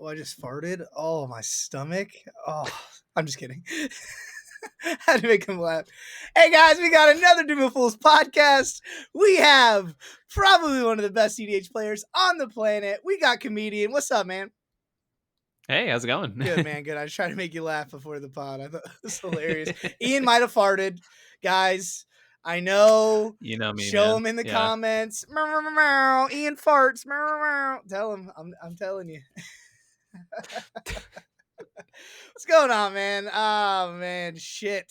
Oh, I just farted. Oh, my stomach. Oh, I'm just kidding. Had to make him laugh. Hey guys, we got another Doom Fools podcast. We have probably one of the best CDH players on the planet. We got comedian. What's up, man? Hey, how's it going? Good, man. Good. I was trying to make you laugh before the pod. I thought it was hilarious. Ian might have farted, guys. I know. You know me, Show man. him in the Yeah. comments. Ian farts. Tell him. I'm telling you. What's going on, man? Oh, man. Shit.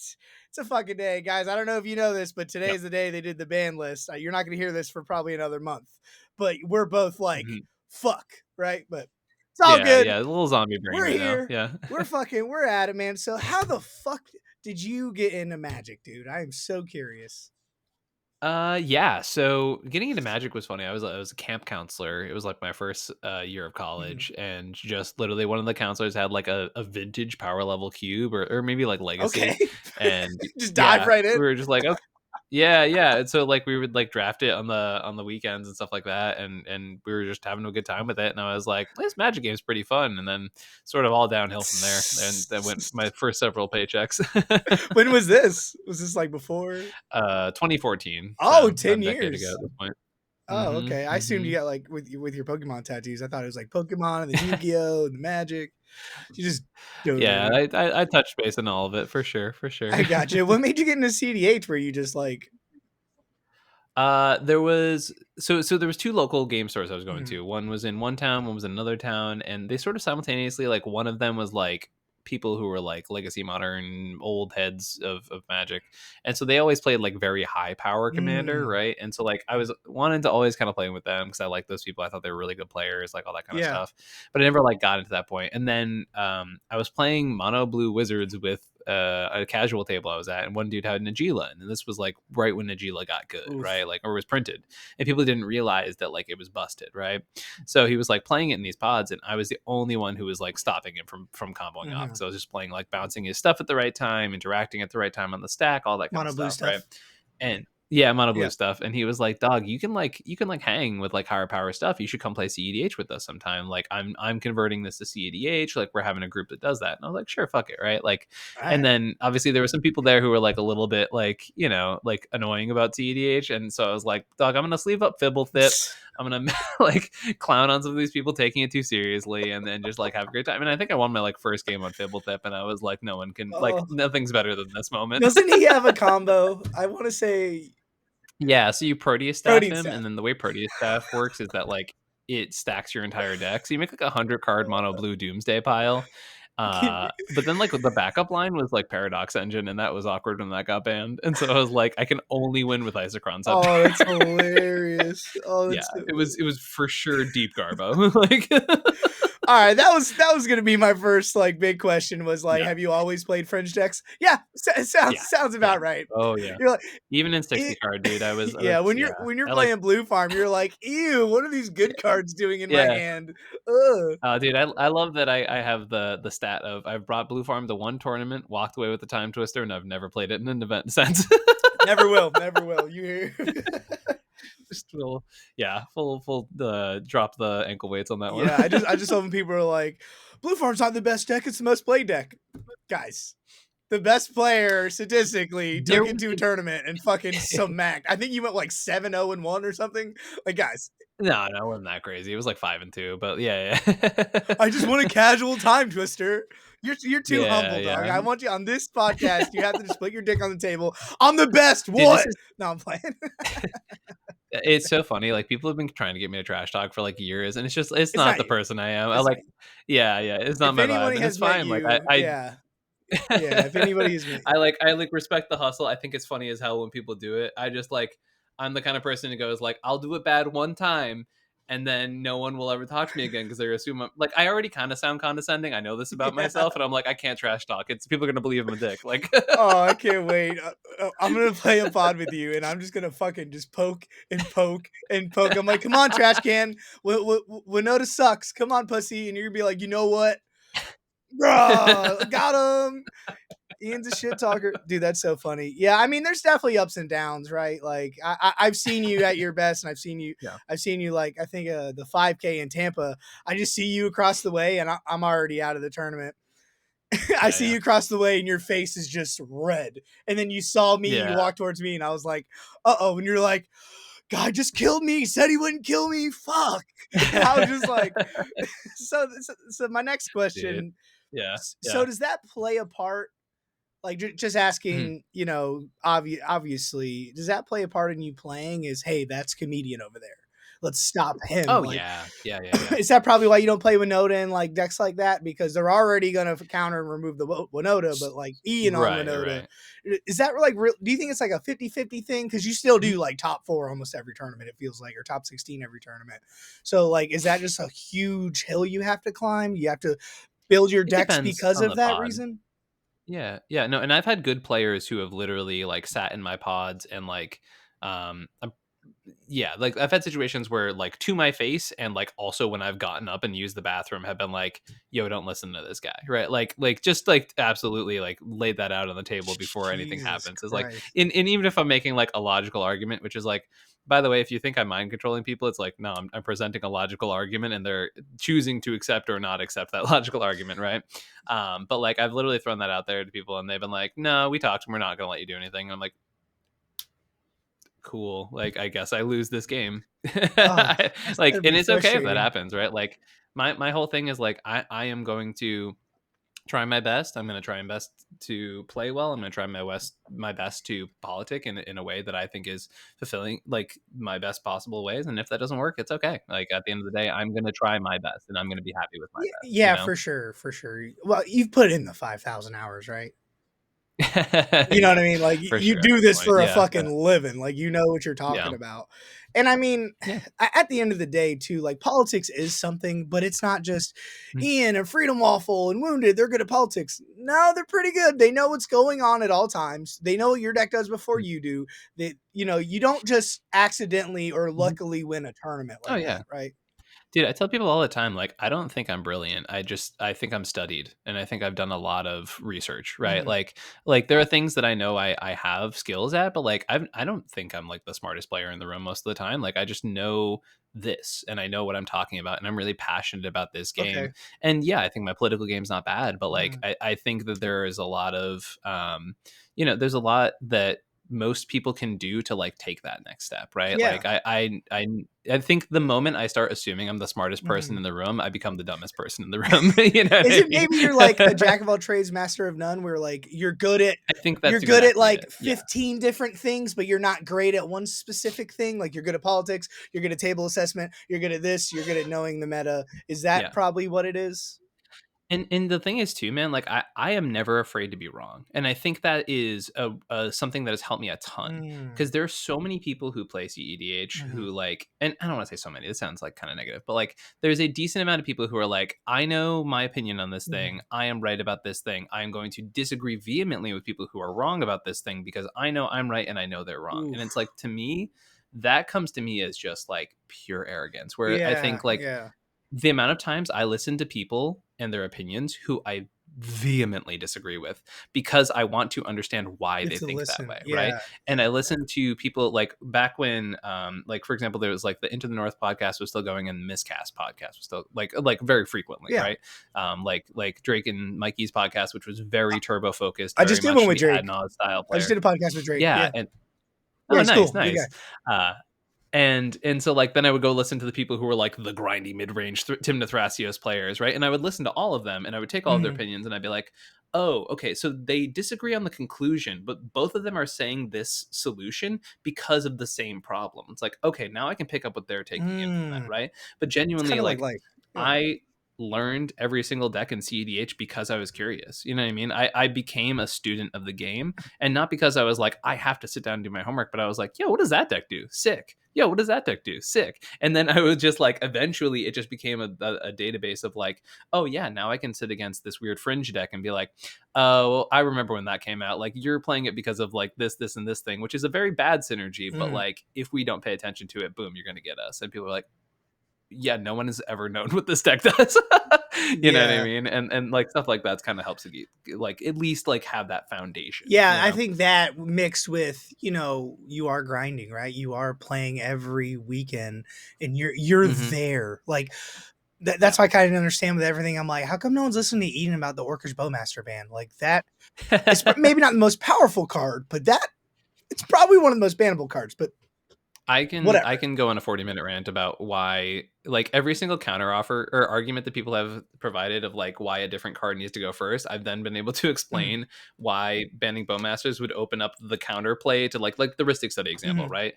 It's a fucking day. Guys, I don't know if you know this, but today's the day they did the ban list. You're not going to hear this for probably another month. But we're both like, fuck, right? But it's all good. Yeah, a little zombie brain We're right here. now. Yeah. We're at it, man. So how the fuck did you get into Magic, dude? I am so curious. Yeah. So getting into Magic was funny. I was a camp counselor. It was like my first year of college, and just literally one of the counselors had like a vintage power level cube or maybe like Legacy. Okay. And just dive right in. We were just like, okay. Yeah. And so like we would like draft it on the weekends and stuff like that, and we were just having a good time with it. And I was like, this Magic game's pretty fun. And then sort of all downhill from there. And that went my first several paychecks. When was this? Was this like before? 2014. Oh, so 10 a decade years ago at this point. Oh, okay. I assumed you got like with your Pokemon tattoos. I thought it was like Pokemon and the Yu-Gi-Oh and the Magic. You just yeah, I touched base on all of it for sure. I got you. What made you get into CDH? Were you just like there was there was two local game stores I was going to. One was in one town, one was in another town, and they sort of simultaneously, like one of them was like people who were like Legacy Modern old heads of Magic, and so they always played like very high power Commander, right? And so like I was wanting to always kind of play with them because I like those people. I thought they were really good players, like all that kind of stuff, but I never like got into that point. And then I was playing Mono Blue Wizards with a casual table I was at, and one dude had Najeela, and this was like right when Najeela got good, right? Like, or was printed, and people didn't realize that like it was busted, right? So he was like playing it in these pods, and I was the only one who was like stopping him from comboing off. So I was just playing, like bouncing his stuff at the right time, interacting at the right time on the stack, all that kind of stuff, right? And yeah, mono blue stuff. And he was like, dog, you can hang with like higher power stuff. You should come play CEDH with us sometime. Like I'm converting this to CEDH. Like we're having a group that does that. And I was like, sure, fuck it. Right. Like, and then obviously there were some people there who were like a little bit like, you know, like annoying about CEDH. And so I was like, dog, I'm going to sleeve up Fibblethip. I'm going to like clown on some of these people taking it too seriously and then just like have a great time. And I think I won my like first game on Fibblethip, and I was like, no one can like, nothing's better than this moment. Doesn't he have a combo? I want to say. Yeah, so you Proteus staff him, and then the way Proteus staff works is that like it stacks your entire deck. So you make like 100 card mono blue Doomsday pile. But then like the backup line was like Paradox Engine, and that was awkward when that got banned. And so I was like, I can only win with Isochron. Oh, that's hilarious. Oh, that's it was for sure deep Garbo. Like all right, that was gonna be my first like big question. Was like, have you always played Fringe decks? Yeah, it sounds about right. Oh yeah, you're like, even in 60 card, dude. I was when you're playing Blue Farm, you're like, ew, what are these good cards doing in my hand? Dude, I love that I have the stat of I've brought Blue Farm to one tournament, walked away with the Time Twister, and I've never played it in an event since. never will. You hear? Just full drop the ankle weights on that one. Yeah, I just love when people are like, Blue Farm's not the best deck, it's the most played deck. Guys, the best player statistically took it to a tournament and fucking smacked. I think you went like 7-0-1 or something. Like, guys. No, it wasn't that crazy. It was like 5-2, but yeah. I just want a casual Time Twister. You're too humble, dog. I want you on this podcast. You have to just put your dick on the table. I'm the best. Dude, what? No, I'm playing. It's so funny. Like people have been trying to get me to trash talk for like years, and it's not the person I am. It's not my vibe. And it's fine. Like if anybody's I like respect the hustle. I think it's funny as hell when people do it. I just like I'm the kind of person who goes like I'll do it bad one time, and then no one will ever talk to me again because they assume I'm like I already kind of sound condescending. I know this about myself, and I'm like I can't trash talk. It's people are gonna believe I'm a dick. Like oh, I can't wait. I'm gonna play a pod with you, and I'm just gonna fucking just poke and poke and poke. I'm like, come on, trash can. Winota sucks. Come on, pussy. And you're gonna be like, you know what, bro, got him. Ian's a shit talker, dude. That's so funny. Yeah, I mean, there's definitely ups and downs, right? Like I've seen you at your best, and Yeah. I've seen you like I think the 5K in Tampa. I just see you across the way, and I'm already out of the tournament. I Yeah, see yeah. you across the way, and your face is just red. And then you saw me, you Yeah. walked towards me, and I was like, "Uh oh!" And you're like, "God just killed me. He said he wouldn't kill me. Fuck." I was just like, so my next Dude. question. Yeah. So Yeah. does that play a part? Like just Mhm. asking, obviously, does that play a part in you playing? Is hey, that's comedian over there. Let's stop him. Oh, Like, yeah. Yeah, yeah, yeah. is that probably why you don't play Winota and like decks like that? Because they're already gonna counter and remove the Winota, S but like Ian on Right, Winota, right. is that like real? Do you think it's like a 50-50 thing? Because you still Mhm. do like top four almost every tournament, it feels like, or top 16 every tournament. So like, is that just a huge hill you have to climb? You have to build your It decks depends because on of the that pod. reason? Yeah, yeah, no, and I've had good players who have literally, like, sat in my pods and, like, I'm yeah, like, I've had situations where, like, to my face and, like, also when I've gotten up and used the bathroom have been like, "Yo, don't listen to this guy," right? Just, like, absolutely, like, laid that out on the table before anything Jesus happens. It's like Christ. and even if I'm making, like, a logical argument, which is like, by the way, if you think I'm mind controlling people, it's like, no, I'm presenting a logical argument, and they're choosing to accept or not accept that logical argument, right? But, like, I've literally thrown that out there to people, and they've been like, "No, we talked, and we're not gonna let you do anything." And I'm like, cool, like, I guess I lose this game. Oh, that's Like, gotta and be it's okay if that frustrating. happens, right? Like, my whole thing is like, I am going to try my best. I'm gonna try my best to play well. I'm gonna try my best to politic in a way that I think is fulfilling, like, my best possible ways. And if that doesn't work, it's okay. Like, at the end of the day, I'm gonna try my best, and I'm gonna be happy with my best, you Yeah, know? for sure, for sure. Well, you've put in the 5,000 hours, right? You know what I Yeah, mean? Like for you sure, at do this this point. for a Yeah, fucking living. Like you know what you're yeah, talking about. And I mean, yeah. at the end of the day, too, like politics is something, but it's not just Mhm, Ian and Freedom Waffle and Wounded. They're good at politics. No, they're pretty good. They know what's going on at all times. They know what your deck does before mhm, you do. That you don't just accidentally or mhm. luckily win a tournament Oh, like yeah. that, right? Dude, I tell people all the time, like, I don't think I'm brilliant. I think I'm studied, and I think I've done a lot of research, right? Mhm. Like there are things that I know I have skills at, but like I don't think I'm like the smartest player in the room most of the time. Like, I just know this, and I know what I'm talking about, and I'm really passionate about this game. Okay. And yeah, I think my political game's not bad, but like Mhm. I think that there is a lot of there's a lot that most people can do to like take that next step, right? Yeah. Like I think the moment I start assuming I'm the smartest person Mhm. in the room, I become the dumbest person in the room. You know what Is I it mean? maybe you're like a jack of all trades, master of none, where like I think you're that's good at exactly like it. Yeah. 15 different things, but you're not great at one specific thing. Like you're good at politics, you're good at table assessment, you're good at this, you're good at knowing the meta. Is that Yeah. probably what it is? And the thing is too, man, like I am never afraid to be wrong. And I think that is a something that has helped me a ton. Mm, Because there's so many people who play CEDH mhm, who like, and I don't want to say so many, this sounds like kind of negative, but like there's a decent amount of people who are like, I know my opinion on this thing. mhm, I am right about this thing. I am going to disagree vehemently with people who are wrong about this thing because I know I'm right and I know they're wrong. And it's oof. like, to me, that comes to me as just like pure arrogance, where I Yeah, think like yeah. the amount of times I listen to people and their opinions who I vehemently disagree with because I want to understand why Good they to think that listen. way, right? Yeah, And I listen to people like back when like for example there was like the Into the North podcast was still going and the Miscast podcast was still like very frequently, yeah. right? Like Drake and Mikey's podcast, which was very turbo focused, I very just did one much with the ad Drake. nod style I just player. did a podcast with Drake. Yeah, Yeah, and yeah. oh, He's nice, cool. Good guy. nice. And so like then I would go listen to the people who were like the grindy mid-range Tim Thrasios players, right? And I would listen to all of them and I would take all of their Mhm, opinions and I'd be like, oh, okay, so they disagree on the conclusion, but both of them are saying this solution because of the same problem. It's like, okay, now I can pick up what they're taking in from that, mm. right? But It's genuinely, kind of like like life. Yeah. I learned every single deck in CEDH because I was curious. You know what I mean? I became a student of the game, and not because I was like, I have to sit down and do my homework, but I was like, yo, what does that deck do? Sick. Yo, what does that deck do? Sick. And then I was just like, eventually it just became a database of like, oh yeah, now I can sit against this weird fringe deck and be like, oh, well, I remember when that came out. Like, you're playing it because of like this, and this thing, which is a very bad synergy. But Mhm. like, if we don't pay attention to it, boom, you're going to get us. And people are like, yeah, no one has ever known what this deck does. You know what I Yeah. mean? And like stuff like that kind of helps you like at least like have that foundation, Yeah, you I know? think that mixed with, you are grinding, right? You are playing every weekend and you're Hmm. there. Like Yeah. that's why I kind of understand with everything. I'm like, how come no one's listening to Eden about the Orcish Bowmaster band? Like that it's maybe not the most powerful card, but that it's probably one of the most bannable cards, but I whatever. can go on a 40-minute rant about why like every single counter offer or argument that people have provided of like why a different card needs to go first. I've then been able to Mhm, explain why banning Bowmasters would open up the counter play to like the Ristic Study example, mhm. right?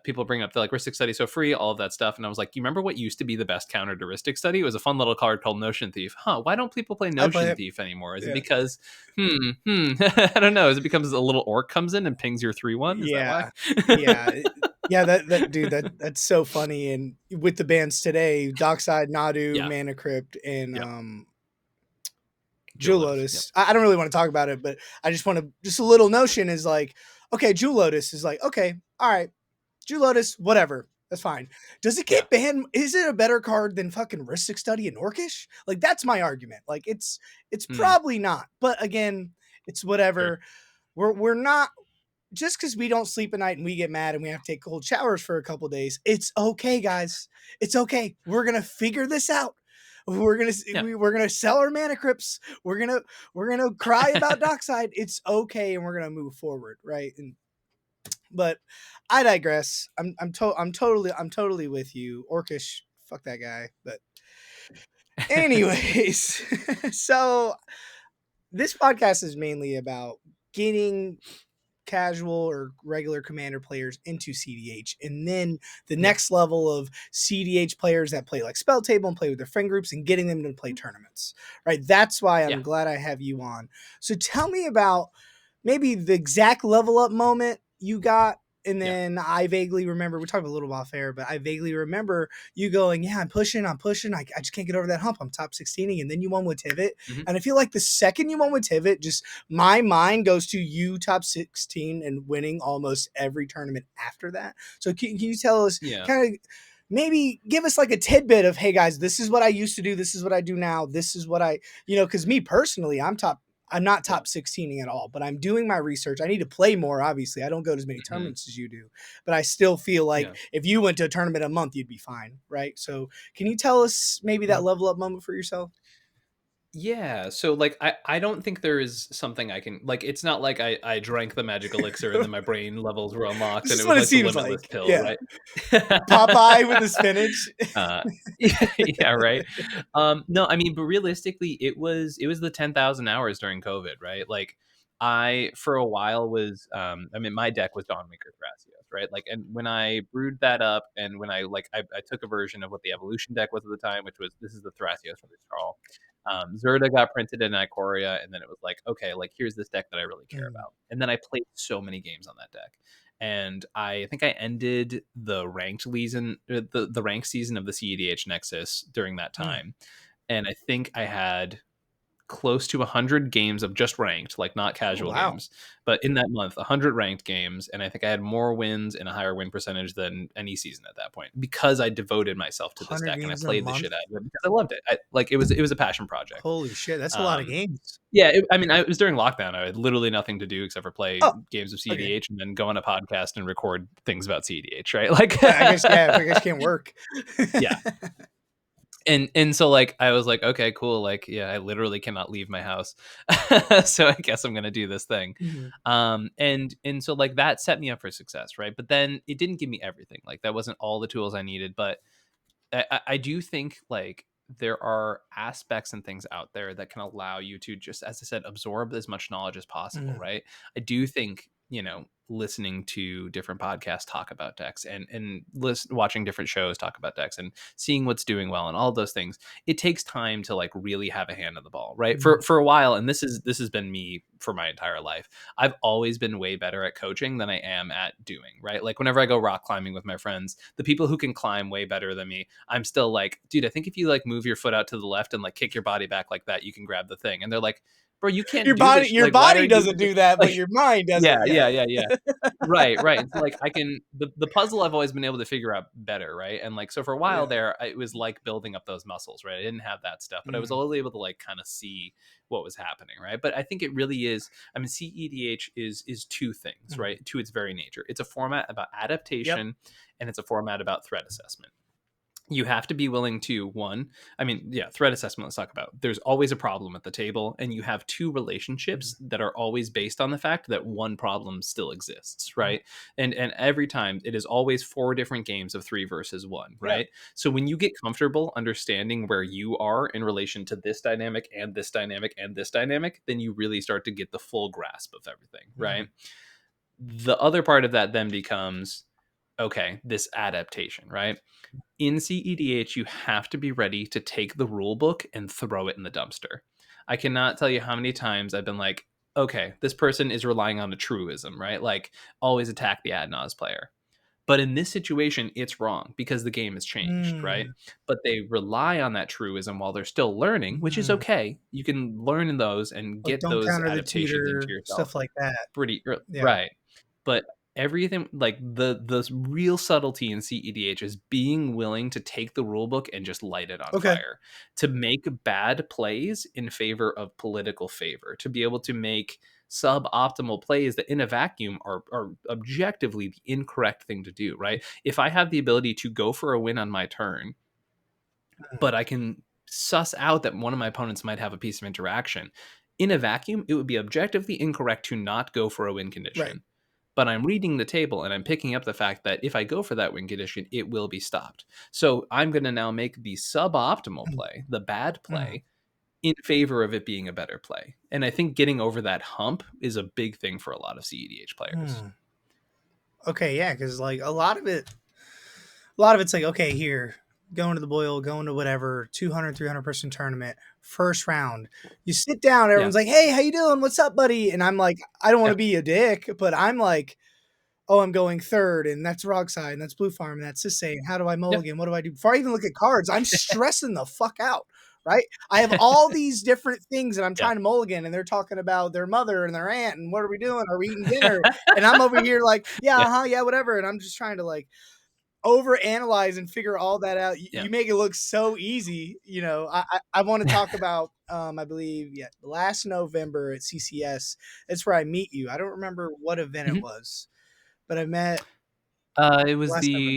People bring up the like Ristic Study so free, all of that stuff, and I was like, you remember what used to be the best counter to Ristic Study? It was a fun little card called Notion Thief. Huh? Why don't people play I play Notion it. Thief anymore? Is it Yeah. because I don't know. Is it because a little orc comes in and pings your 3/1? Is that why? Yeah. Yeah. Yeah, that dude, that's so funny. And with the bands today, Dockside, Nadu, Yeah. Mana Crypt, and Yep. Jewel Jewel Lotus. Yep. Lotus. I don't really want to talk about it, but I just want to just a little notion is like, okay, Jewel Lotus is like, okay, all right, Jewel Lotus, whatever. That's fine. Does it Yeah. get banned? Is it a better card than fucking Ristic Study and Orcish? Like that's my argument. Like it's Mm, probably not. But again, it's sure. whatever. We're not just because we don't sleep at night and we get mad and we have to take cold showers for a couple days. It's okay, guys. It's okay. We're gonna figure this out. Yeah. We're gonna sell our mana crypts. We're gonna cry about Dockside. It's okay, and we're gonna move forward, right? And but I digress. I'm totally with you. Orcish, fuck that guy. But anyways, so this podcast is mainly about getting casual or regular commander players into CDH. And then the Yeah. next level of CDH players that play like Spell Table and play with their friend groups and getting them to play tournaments, right? That's why Yeah. I'm glad I have you on. So tell me about maybe the exact level up moment you got. And Yeah. then I vaguely remember, we talked a little off air, but I vaguely remember you going, yeah, I'm pushing. I just can't get over that hump. I'm top 16. And then you won with Tivit. Hmm. And I feel like the second you won with Tivit, just my mind goes to you top 16 and winning almost every tournament after that. So can you tell us Yeah. kind of maybe give us like a tidbit of, hey guys, this is what I used to do. This is what I do now. This is what because me personally, I'm not Yeah. top 16 at all, but I'm doing my research. I need to play more, obviously. I don't go to as many Hmm. tournaments as you do, but I still feel like Yeah. if you went to a tournament a month, you'd be fine, right? So can you tell us maybe that Mhm. level up moment for yourself? Yeah. So like I don't think there is something I can like it's not like I drank the magic elixir and then my brain levels were unlocked This and is it was what it like the seems limitless like. pill, Yeah. right? Popeye with the spinach. uh yeah, right. No, I mean, but realistically it was the 10,000 hours during COVID, right? Like I for a while was I mean my deck was Dawnmaker Thrasios, right? Like and when I brewed that up and when I took a version of what the evolution deck was at the time, which was this is the Thrasios from the Jarl. Zerda got printed in Ikoria, and then it was like, okay, like here's this deck that I really care Mm, about. And then I played so many games on that deck. And I think I ended the ranked season, the ranked season of the CEDH Nexus during that mm. time. And I think I had close to 100 games of just ranked, like not Oh, casual wow. games. But in that month, 100 ranked games. And I think I had more wins and a higher win percentage than any season at that point because I devoted myself to this 100 deck and I games in a played the month? shit out of it because I loved it. Like it was a passion project. Holy shit, that's a lot of Um, games. yeah, I mean, it was during lockdown. I had literally nothing to do except for play Oh, games of okay. CEDH and then go on a podcast and record things about CEDH, right? Like, I guess, yeah, I guess you can't work. yeah, and so like I was like, okay, cool. Like, yeah, I literally cannot leave my house, so I guess I'm gonna do this thing. Mhm, And so like that set me up for success, right? But then it didn't give me everything. Like that wasn't all the tools I needed, but I do think like there are aspects and things out there that can allow you to just, as I said, absorb as much knowledge as possible, mhm, right? I do think listening to different podcasts talk about decks and watching different shows talk about decks and seeing what's doing well and all those things, it takes time to like really have a hand on the ball, right? mhm, For a while, and this has been me for my entire life. I've always been way better at coaching than I am at doing, right? Like whenever I go rock climbing with my friends, the people who can climb way better than me, I'm still like, dude, I think if you like move your foot out to the left and like kick your body back like that, you can grab the thing. And they're like, bro, you can't Your do body, this. your Like, why are body you doesn't even do that, but like? your mind does it. Yeah, Yeah. yeah, yeah, yeah. Right, right. It's like I can the puzzle I've always been able to figure out better, right? And like so for a while Yeah. there, it was like building up those muscles, right? I didn't have that stuff, but I was Mm, always able to like kind of see what was happening, right? But I think it really is. I mean, CEDH is two things, mhm. right? To its very nature, it's a format about Yep. adaptation, and it's a format about threat assessment. You have to be willing to one, I mean, yeah, threat assessment, let's talk about. There's always a problem at the table, and you have two Mhm, relationships that are always based on the fact that one problem still exists, mhm. right? And every time it is always four different games of three versus one, Yeah. right? So when you get comfortable understanding where you are in relation to this dynamic and this dynamic and this dynamic, then you really start to get the full grasp of everything, right? Mhm. The other part of that then becomes okay, this adaptation, right? In CEDH, you have to be ready to take the rule book and throw it in the dumpster. I cannot tell you how many times I've been like, okay, this person is relying on a truism, right? Like, always attack the ad nos player. But in this situation, it's wrong because the game has changed, right? Mm, But they rely on that truism while they're still learning, which is mm. okay. You can learn in those and Like, get don't those counter the adaptations into cheater, yourself stuff like that. pretty early. Yeah. Right. But everything like the real subtlety in CEDH is being willing to take the rule book and just light it on Okay. fire, to make bad plays in favor of political favor, to be able to make suboptimal plays that in a vacuum are objectively the incorrect thing to do, right? If I have the ability to go for a win on my turn, Mhm. but I can suss out that one of my opponents might have a piece of interaction, in a vacuum, it would be objectively incorrect to not go for a win Right. condition. But I'm reading the table and I'm picking up the fact that if I go for that win condition, it will be stopped. So I'm going to now make the suboptimal Mm, play, the bad mm. play, in favor of it being a better play. And I think getting over that hump is a big thing for a lot of CEDH players. Mm. Okay, yeah, because like a lot of it's like, okay, here, going to the boil, going to whatever, 200, 300 person tournament, first round. You sit down, Yeah. everyone's like, hey, how you doing? What's up, buddy? And I'm like, I don't want Yeah. to be a dick, but I'm like, oh, I'm going third, and that's Rockside, and that's Blue Farm, and that's this saying, how do I Yeah. mulligan? What do I do? Before I even look at cards, I'm stressing the fuck out. Right. I have all these different things and I'm Yeah. trying to mulligan and they're talking about their mother and their aunt and what are we doing? Are we eating dinner? And I'm over here like, yeah, Yeah. uh-huh, yeah, whatever. And I'm just trying to like overanalyze and figure all that out. Yeah. You make it look so easy. You know, I want to talk about I believe last November at CCS. That's where I meet you. I don't remember what event it Mhm. was, but I met It was last November.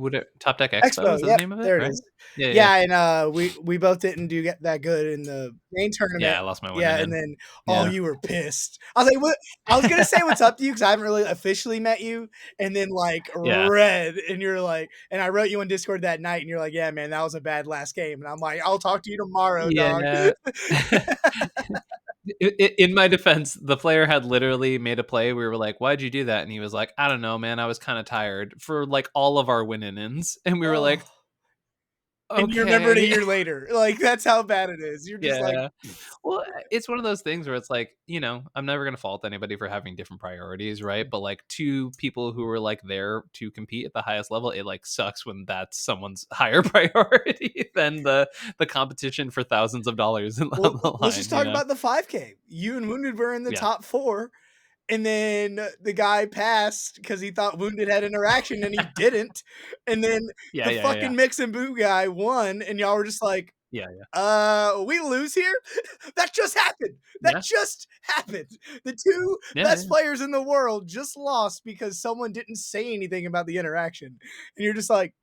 the Top Deck Expo. Expo, Is that the yep, name of it? there it Right? is. Yeah. Yeah. Yeah, and, we both didn't do get that good in the main Yeah. tournament. I lost my winning Yeah, and in. then, oh, Yeah. you were pissed. I was like, "What?" I was gonna say what's up to you because I haven't really officially met you, and then, like, Yeah. red, and you're like and I wrote you on Discord that night, and you're like, "Yeah, man, that was a bad last game," and I'm like, "I'll talk to you tomorrow, dog." Yeah. In my defense, the player had literally made a play. We were like, "Why'd you do that?" And he was like, "I don't know, man. I was kind of tired for like all of our win-ins." And we were Oh, like, and you remember it a "Okay." year later. Like, that's how bad it is. You're just like Yeah. Well, it's one of those things where it's like, I'm never gonna fault anybody for having different priorities, right? But like two people who are like there to compete at the highest level, it like sucks when that's someone's higher priority than the competition for thousands of dollars on well, the let's just line, you talk know? about the 5K. You and Wounded were in the Yeah. top 4. And then the guy passed because he thought Wounded had interaction and he didn't. And then Yeah, the yeah, yeah, yeah. fucking Mix and Boo guy won, and y'all were just like, Yeah, yeah. we lose here? That just happened. That Yeah. just happened. The two Yeah, best yeah. players in the world just lost because someone didn't say anything about the interaction. And you're just like,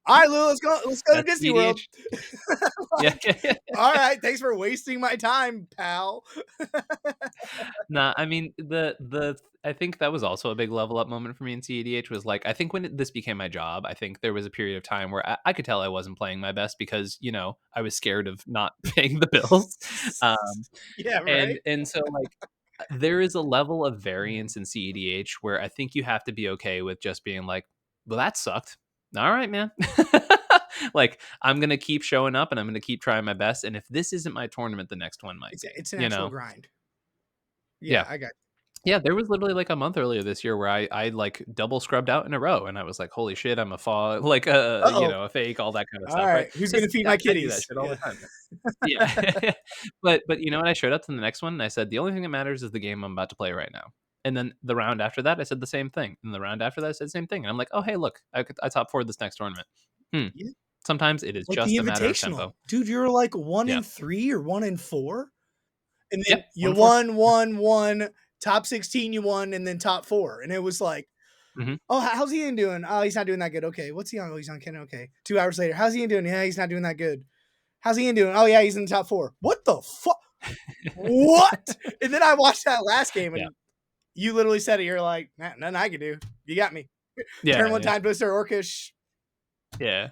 all right, Lou, let's go to That's Disney World. EDH. Yeah. Like, all right, thanks for wasting my time, pal. Nah, I mean the I think that was also a big level up moment for me in CEDH was like I think when this became my job, I think there was a period of time where I could tell I wasn't playing my best because I was scared of not paying the bills, um, Yeah, right. and so like there is a level of Mm. variance in CEDH where I think you have to be okay with just being like, well, that sucked. All right, man. Like I'm gonna keep showing up and I'm gonna keep trying my best. And if this isn't my tournament, the next one might It's be. it's an actual grind. Yeah, Yeah. I got Yeah, there was literally like a month earlier this year where I like double scrubbed out in a row, and I was like, "Holy shit, I'm a fall like Uh-oh. a fake, all that kind of All stuff," right? right. Who's gonna Because feed my I do that kitties? shit all Yeah. the time. Yeah. But you know what? I showed up to the next one and I said, "The only thing that matters is the game I'm about to play right now." And then the round after that, I said the same thing. And the round after that, I said the same thing. And I'm like, "Oh, hey, look, I top 4 this next tournament." Hmm. Yeah. Sometimes it is Like the just a matter of Invitational. tempo. Dude, you're like 1 Yeah. in 3 or 1 in 4, and then Yep. you 1 4. won, top 16 you won, and then top 4, and it was like, Mhm. "Oh, how's Ian doing? Oh, he's not doing that good. Okay. What's he on? Oh, he's on Ken. Okay." 2 hours later, "How's Ian doing? Yeah, he's not doing that good. How's Ian doing? Oh, yeah, he's in the top 4." What the fuck? What? And then I watched that last game, Yeah. and you literally said it. You're like, "Nah, nothing I can do. You got me." Turn Yeah, one yeah. time twister orcish. Yeah.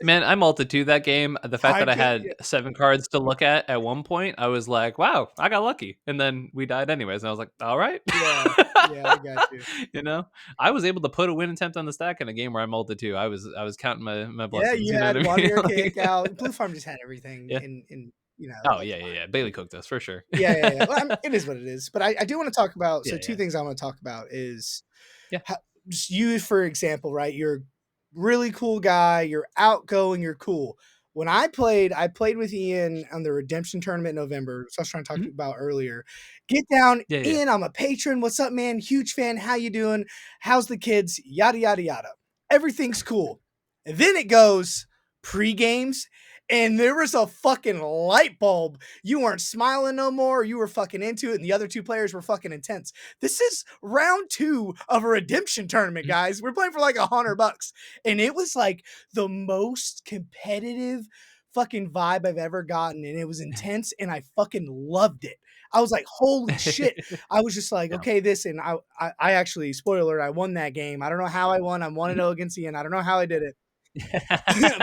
Man, I multi 2 that game. The fact I that I could, yeah, had 7 cards to look at one point, I was like, "Wow, I got lucky." And then we died anyways, and I was like, "Alright." yeah, yeah, I got you. You know? I was able to put a win attempt on the stack in a game where I multi 2. I was counting my Yeah, blessings, you you know what had I Water mean? Archaic Like out. Blue Farm just had everything yeah. in Oh, that's yeah, yeah, fine. yeah. Bailey cooked us for sure. Yeah, yeah, yeah. Well, it is what it is. But I do want to talk about, Yeah, so two yeah. things I want to talk about is Yeah. how, just you, for example, right? You're a really cool guy. You're outgoing. You're cool. When I played with Ian on the Redemption tournament in November. So I was trying to talk Mhm. about earlier. Get down, Yeah, yeah, yeah. Ian. I'm a patron. What's up, man? Huge fan. How you doing? How's the kids? Yada yada yada. Everything's cool. And then it goes pre games, and there was a fucking light bulb. You weren't smiling no more. You were fucking into it, and the other two players were fucking intense. This is round 2 of a redemption tournament, Mhm. guys. We're playing for like $100, and it was like the most competitive fucking vibe I've ever gotten, and it was intense, and I fucking loved it. I was like, holy shit. I was just like, Yeah. okay, this, and I actually, spoiler alert, I won that game. I don't know how I won. I'm 1 Mhm. 0 against Ian. I don't know how I did it.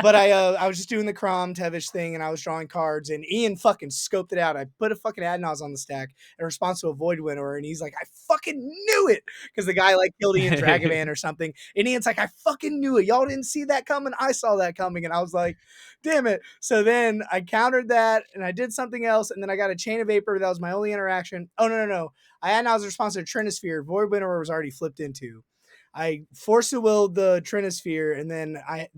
But I was just doing the Crom Tevish thing, and I was drawing cards, and Ian fucking scoped it out. I put a fucking Adnaz on the stack in response to a Void Winnower, and he's like, I fucking knew it, because the guy like killed Ian Dragavan or something, and Ian's like, I fucking knew it. Y'all didn't see that coming. I saw that coming, and I was like, damn it. So then I countered that, and I did something else, and then I got a Chain of Vapor. That was my only interaction. Oh no no no! I Adnaz's response to Trinisphere. Void Winnower was already flipped into. I force of willed the Trinisphere, and then I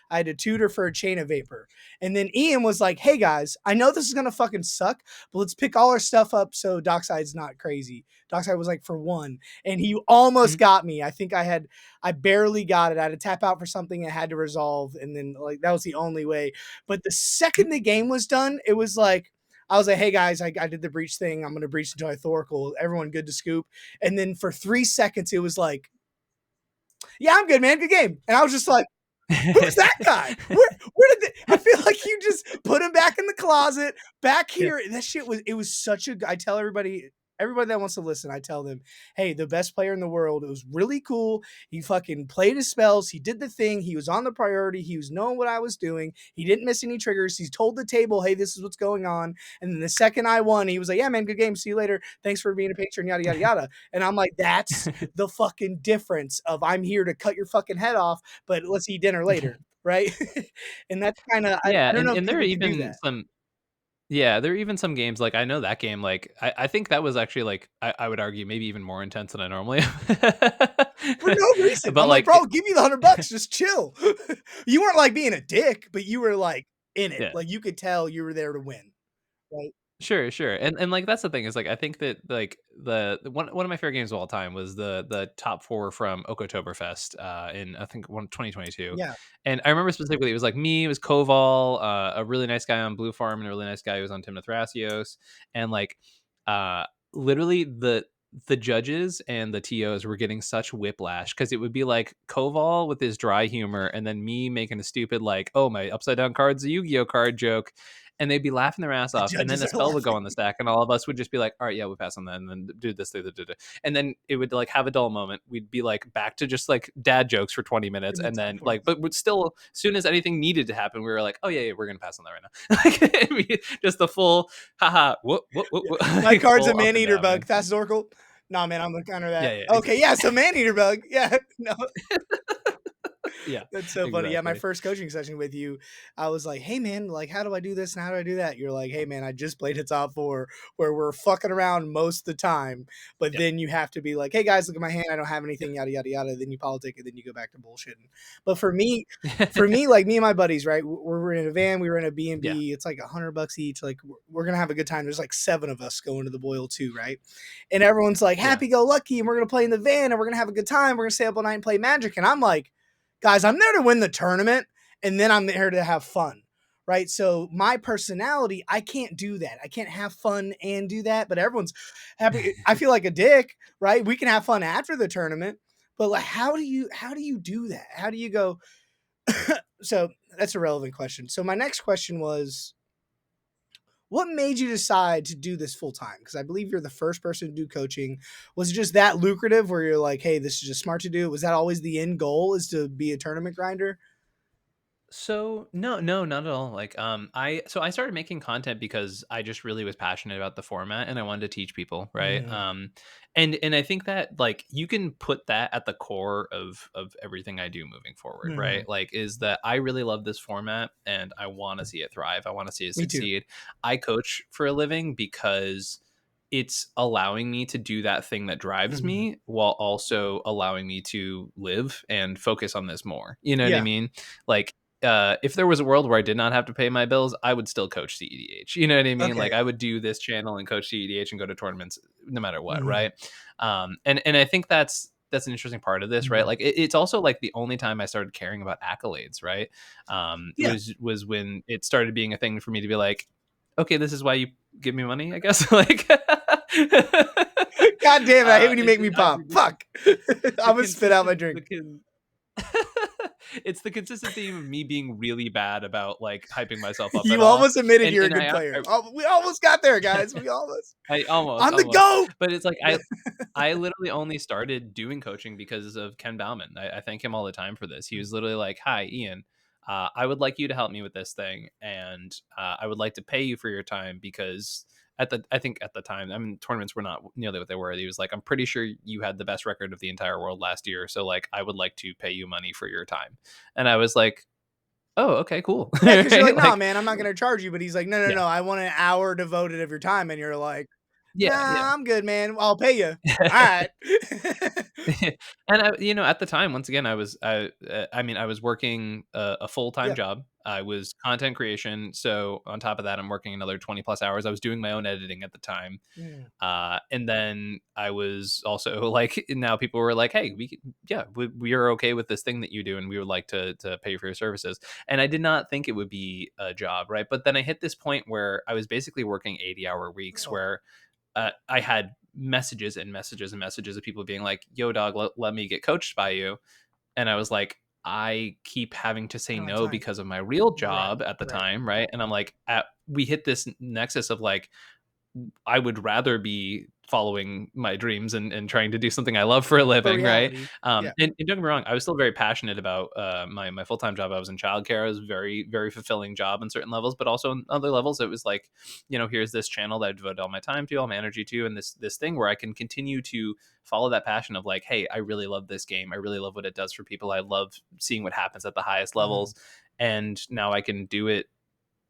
had to tutor for a Chain of Vapor. And then Ian was like, hey guys, I know this is gonna fucking suck, but let's pick all our stuff up so Dockside's not crazy. Dockside was like for 1. And he almost Mhm. got me. I barely got it. I had to tap out for something I had to resolve, and then like that was the only way. But the Mhm. second the game was done, it was like I was like, hey guys, I did the breach thing. I'm gonna breach until I Thoracle. Everyone good to scoop. And then for 3 seconds, it was like, yeah, I'm good, man. Good game. And I was just like, who's that guy? Where did I feel like you just put him back in the closet, back Yeah. here. That shit was, it was such a, I tell everybody that wants to listen, I tell them, hey, the best player in the world. It was really cool. He fucking played his spells. He did the thing. He was on the priority. He was knowing what I was doing. He didn't miss any triggers. He told the table, hey, this is what's going on. And then the second I won, he was like, yeah, man, good game. See you later. Thanks for being a patron, yada, yada, yada. And I'm like, that's the fucking difference of I'm here to cut your fucking head off, but let's eat dinner later, right? And that's kind of, Yeah, I don't know if and there are people can do even that. some yeah, there are even some games, like, I know that game, like, I think that was actually, like, I would argue maybe even more intense than I normally am. For no reason. But, I'm like, like bro, give me the $100, just chill. You weren't like being a dick, but you were like in it. yeah. Like you could tell you were there to win, right? Sure, sure, and, like, that's the thing is, like, I think that, like, one of my favorite games of all time was the top 4 from Oktoberfest, in, I think, 2022, Yeah. and I remember specifically, it was, like, me, it was Koval, a really nice guy on Blue Farm, and a really nice guy who was on Timna Thrasios, and, like, uh, literally, the judges and the TOs were getting such whiplash because it would be, like, Koval with his dry humor, and then me making a stupid, like, "Oh, my upside down card's a Yu-Gi-Oh card" joke, and they'd be laughing their ass The off, and then judges a are spell would go laughing. on the stack, and all of us would just be like, "All right, yeah, we pass on that," and then do this, and then it would like have a dull moment. We'd be like back to just like dad jokes for 20 minutes, And then and time then for like, but would still, as soon as anything needed to happen, we were like, "Oh yeah, yeah, we're gonna pass on that right now." Like, just the full, haha, yeah. what, My like card's a full up man and eater down, bug. man. Fast Oracle. Nah, man, I'm gonna counter Yeah, that. yeah, Okay, exactly. yeah, so man eater bug. Yeah, no. Yeah, That's so funny. Yeah, my exactly. first coaching session with you, I was like, "Hey man, like how do I do this and how do I do that?" You're like, "Hey man, I just played a top four where we're fucking around most of the time, but Yep. then you have to be like, "Hey guys, look at my hand. I don't have Yep. anything, yada yada yada." Then you politic and then you go back to bullshitting. But for me, like me and my buddies, right? We're in a van, we were in a B and Yeah. B. It's like $100 each. Like we're gonna have a good time. There's like 7 of us going to the boil too, right? And everyone's like Yeah. happy go lucky, and we're gonna play in the van and we're gonna have a good time. We're gonna stay up all night and play Magic. And I'm like, guys, I'm there to win the tournament and then I'm there to have fun. Right. So my personality, I can't do that. I can't have fun and do that, but everyone's happy. I feel like a dick, right? We can have fun after the tournament, but like how do you do that? How do you go? So that's a relevant question. So my next question was, what made you decide to do this full time? Because I believe you're the first person to do coaching. Was it just that lucrative where you're like, hey, this is just smart to do? Was that always the end goal, is to be a tournament grinder? So no, not at all. Like I started making content because I just really was passionate about the format and I wanted to teach people, right? Mm, And I think that like you can put that at the core of everything I do moving forward, mm. right? Like is that I really love this format and I want to see it thrive. I want to see it Me too. succeed. I coach for a living because it's allowing me to do that thing that drives Mhm. me while also allowing me to live and focus on this more. You know what I Yeah. mean? Like if there was a world where I did not have to pay my bills, I would still coach CEDH. You know what I mean? Okay. Like I would do this channel and coach CEDH and go to tournaments no matter what, Mhm, right? And I think that's an interesting part of this, right? mhm. Like it's also like the only time I started caring about accolades, right? Yeah. Was when it started being a thing for me to be like, okay, this is why you give me money, I guess. Like, God damn it, I hate when you make me I pop. Fuck. the I'm gonna spit out my consistent the drink. con it's the consistent theme of me being really bad about like hyping myself up at You all. almost admitted you're a And good player. Oh, we almost got there, guys. We almost. I almost, I'm the almost. GOAT. But it's like I literally only started doing coaching because of Ken Bauman. I thank him all the time for this. He was literally like, "Hi, Ian. I would like you to help me with this thing, and I would like to pay you for your time because I think at the time, I mean, tournaments were not nearly what they were. He was like, I'm pretty sure you had the best record of the entire world last year, so like, I would like to pay you money for your time." And I was like, "Oh, okay, cool." Yeah, because you're like, "No, Like, man, I'm not gonna charge you." But he's like, "No, no, yeah, no, I want an hour devoted of your time." And you're like, yeah, yeah. "Nah, I'm good, man. I'll pay you." Alright. And at the time, once again, I mean, I was working a full-time Yeah. job. I was content creation. So on top of that, I'm working another 20 plus hours. I was doing my own editing at the time. Mm, And then I was also like, now people were like, hey, yeah, we are okay with this thing that you do. And we would like to pay for your services. And I did not think it would be a job. Right. But then I hit this point where I was basically working 80-hour weeks oh, where I had messages and messages and messages of people being like, "Yo, dog, let me get coached by you," and I was like, I keep having to I say don't have no time. because of my real Right, job at the right. time, right? And I'm like, we hit this nexus of like, I would rather be following my dreams and trying to do something I love for a For living, right? reality. Yeah. And don't get me wrong, I was still very passionate about my full time job. I was in childcare. It was a very very fulfilling job on certain levels, but also on other levels, it was like, here's this channel that I devoted all my time to, all my energy to, and this thing where I can continue to follow that passion of like, hey, I really love this game. I really love what it does for people. I love seeing what happens at the highest Mhm, levels, and now I can do it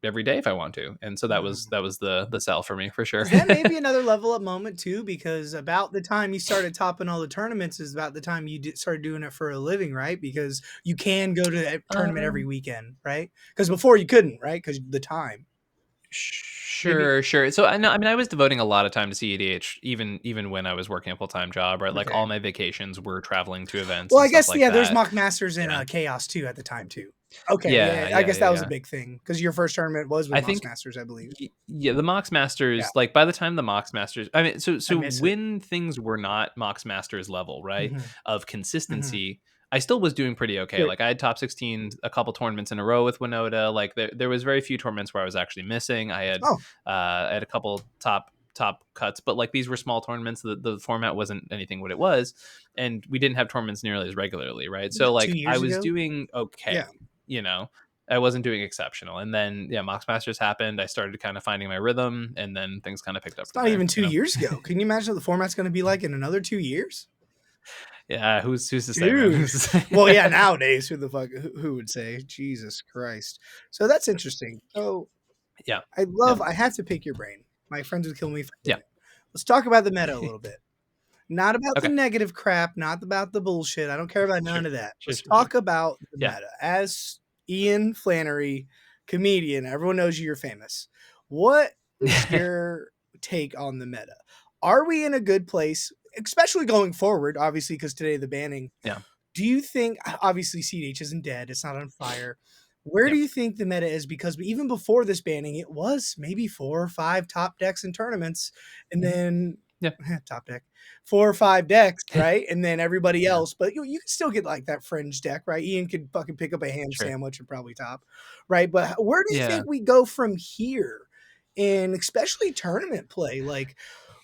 every day if I want to. And so mhm. that was the sell for me for sure. Was that maybe another level up moment too? Because about the time you started topping all the tournaments is about the time you started doing it for a living, right? Because you can go to a tournament every um, weekend, right? Because before you couldn't, right? Because the time. Maybe. Sure, sure. So I know, I mean, I was devoting a lot of time to CEDH, even when I was working a full time job, right? Like Okay. all my vacations were traveling to events Well, and I stuff guess like yeah. There's that. mock masters in Yeah, chaos too at the time too. Okay, yeah, yeah. I yeah, guess yeah, that was a yeah. big thing because your first tournament was with I mock think, masters, I believe. yeah, the Mox Yeah, Masters. Like by the time the Mox Masters, I mean, so I so miss it. when things were not Mox Masters level, right, Hmm. of Hmm. consistency. I still was doing pretty okay. Good. Like I had top 16 a couple tournaments in a row with Winota. Like there was very few tournaments where I was actually missing. Oh, I had a couple top cuts, but like these were small tournaments. The format wasn't anything what it was, and we didn't have tournaments nearly as regularly, right? was So that two like I years was ago? doing okay, Yeah, you know. I wasn't doing exceptional, and then yeah, Mox Masters happened. I started kind of finding my rhythm, and then things kind of picked up it's from not there. even 2 years ago. Can you imagine what the format's going to be like in another 2 years? Yeah, who's to say, man? Dude. Who's to say? Well, yeah, nowadays, who the fuck, who would say? Jesus Christ. So that's interesting. So Yeah, I yeah, love, I have to pick your brain. My friends would kill me if I yeah. didn't. Let's talk about the meta a little bit. Not about the Okay, negative crap, not about the bullshit. I don't care about sure, none of that. sure, Let's sure, sure. talk about the Yeah. meta. As Ian Flannery, comedian, everyone knows you're famous. What is your take on the meta? Are we in a good place, especially going forward? Obviously, because today the banning. Yeah, Do you think, obviously Cedh isn't dead, it's not on fire. Where yeah. do you think the meta is? Because even before this banning, it was maybe 4 or 5 top decks in tournaments, and Mhm. then Yeah. top deck, 4 or 5 decks, right? And then everybody Yeah, else. But you can still get like that fringe deck, right? Ian could fucking pick up a ham sure. sandwich and probably top, right? But where do you Yeah. think we go from here? And especially tournament play, like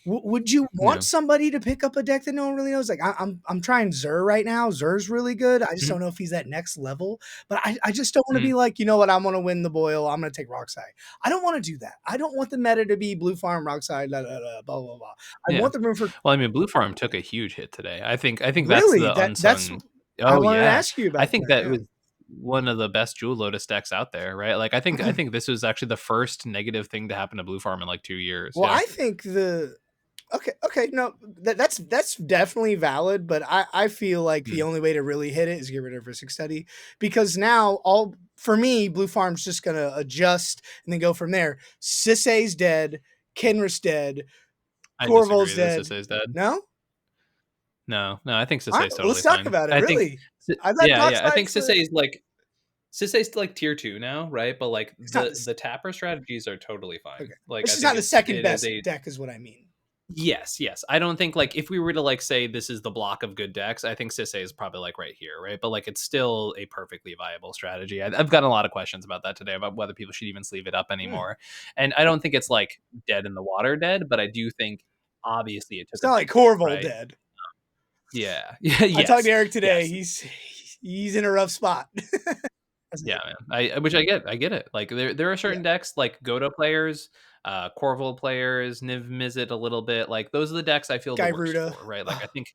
would you want Yeah. somebody to pick up a deck that no one really knows? Like I'm trying Zur right now. Zur's really good. I just Mhm, don't know if he's that next level. But I just don't want to mhm. be like, you know what, I'm gonna win the boil. I'm gonna take Rockside. I don't want to do that. I don't want the meta to be Blue Farm, Rockside, blah blah blah. I Yeah. want the room for Well, I mean, Blue Farm took a huge hit today. I think that's really the that's unsung. I Oh wanted to yeah, ask you I about think that. that Yeah. was one of the best Jewel Lotus decks out there, right? Like, I think this was actually the first negative thing to happen to Blue Farm in like 2 years. Well, Yeah. I think the okay, no, that's definitely valid, but I feel like the Mm. only way to really hit it is get rid of risk study because now all for me, Blue Farm's just gonna adjust and then go from there. Sisay's dead, Kenris dead, I Corval's disagree that dead. Sisay's dead. No, No, no, I think all right, Sisay's let's totally talk fine. about it. I think, Really, I thought yeah, yeah. I think Dockside's the Sisay's like tier 2 now, right? But like it's not the tapper strategies are totally fine. okay. Like, It's I just think not the second it is best a deck, is what I mean. yes, yes. I don't think like if we were to like say this is the block of good decks, I think Sisay is probably like right here, right? But like it's still a perfectly viable strategy. I've gotten a lot of questions about that today about whether people should even sleeve it up Hmm. anymore, and I don't think it's like dead in the water dead, but I do think obviously it It's took a not like big hit, Corval right? dead. Yeah, yeah, I talked to yes, Eric today. yes. He's in a rough spot. Yeah, man. Which I get it. Like there are Yeah, certain decks like Goto players, Corval players, Niv Mizzet a little bit. Like those are the decks I feel the worst Gyruda. for, right? Like I think,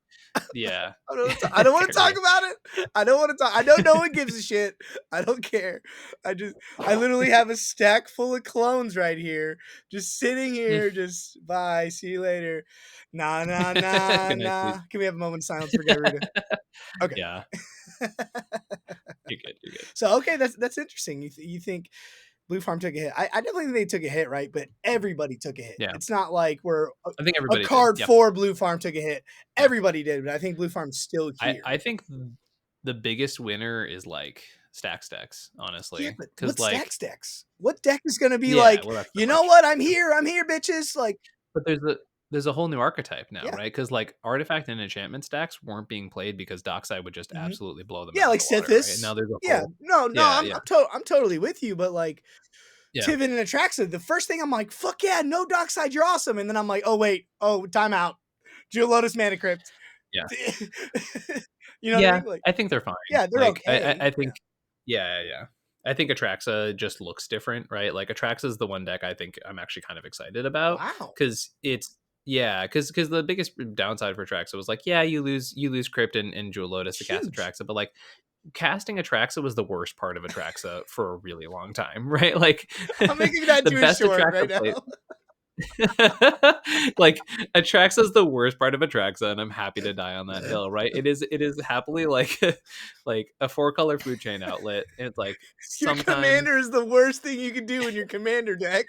yeah, I don't want to talk Garuda. about it. I don't want to talk. I know no one gives a shit. I don't care. I literally have a stack full of clones right here, just sitting Mm. here. Just bye. See you later. Nah, nah, nah, Good night, nah. sweet. Can we have a moment of silence for Gyruda? Okay. Yeah, you're good. You're good. So okay, that's interesting. You think Blue Farm took a hit? I definitely think they took a hit, right? But everybody took a hit. Yeah, It's not like we're I think a everybody did. card Yeah, for Blue Farm took a hit. yeah. Everybody did, but I think Blue Farm's still here. I think the biggest winner is like stack stacks, Yeah, honestly, but because what like stacks decks? What deck is gonna be yeah, like, well that's the you know question. what? I'm here, bitches. Like, But there's a whole new archetype now, yeah, right? Because like artifact and enchantment stacks weren't being played because Dockside would just mhm. absolutely blow them Yeah, out of like the water, right? Sithis. Now there's a Yeah, whole no, yeah, yeah, I'm totally with you, but like yeah, Tivin and Atraxa, the first thing I'm like, fuck yeah, no Dockside, you're awesome, and then I'm like, oh wait, oh timeout, Jewel Lotus Mana Crypt. yeah, You know what I yeah. mean? Like, I think they're fine. yeah, they're Like okay. I Yeah. think yeah, yeah, yeah. I think Atraxa just looks different, right? Like Atraxa is the one deck I think I'm actually kind of excited about Wow. because it's yeah, because the biggest downside for Atraxa was like yeah, you lose Crypt and Jewel Lotus to cast Huge. Atraxa, but like casting Atraxa was the worst part of Atraxa for a really long time, right? Like I'm making that the too best short right Atraxa now. play like Atraxa is the worst part of Atraxa, and I'm happy to die on that hill, right? It is happily like like a 4-color food chain outlet. And it's like Your sometimes commander is the worst thing you can do in your commander deck.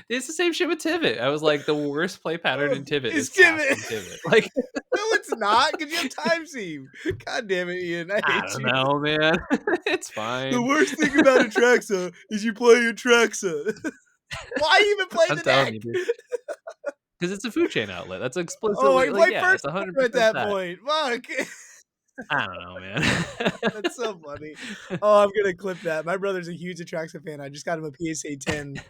it's the same shit with Tivit. I was like, the worst play pattern in Tivit It's is Timid. casting Tivit. Like, No, it's not, because you have time seam. God damn it, Ian. I I hate don't you. know, man. It's The fine. worst thing about Atraxa is you play Atraxa. Why even play I'm the telling deck? you, dude. Because it's a food chain outlet. That's Oh, I explicitly like, play yeah, first it's 100% at that that. point. Fuck. I don't know, man. That's so funny. Oh, I'm gonna clip that. My brother's a huge Atraxa fan. I just got him a PSA 10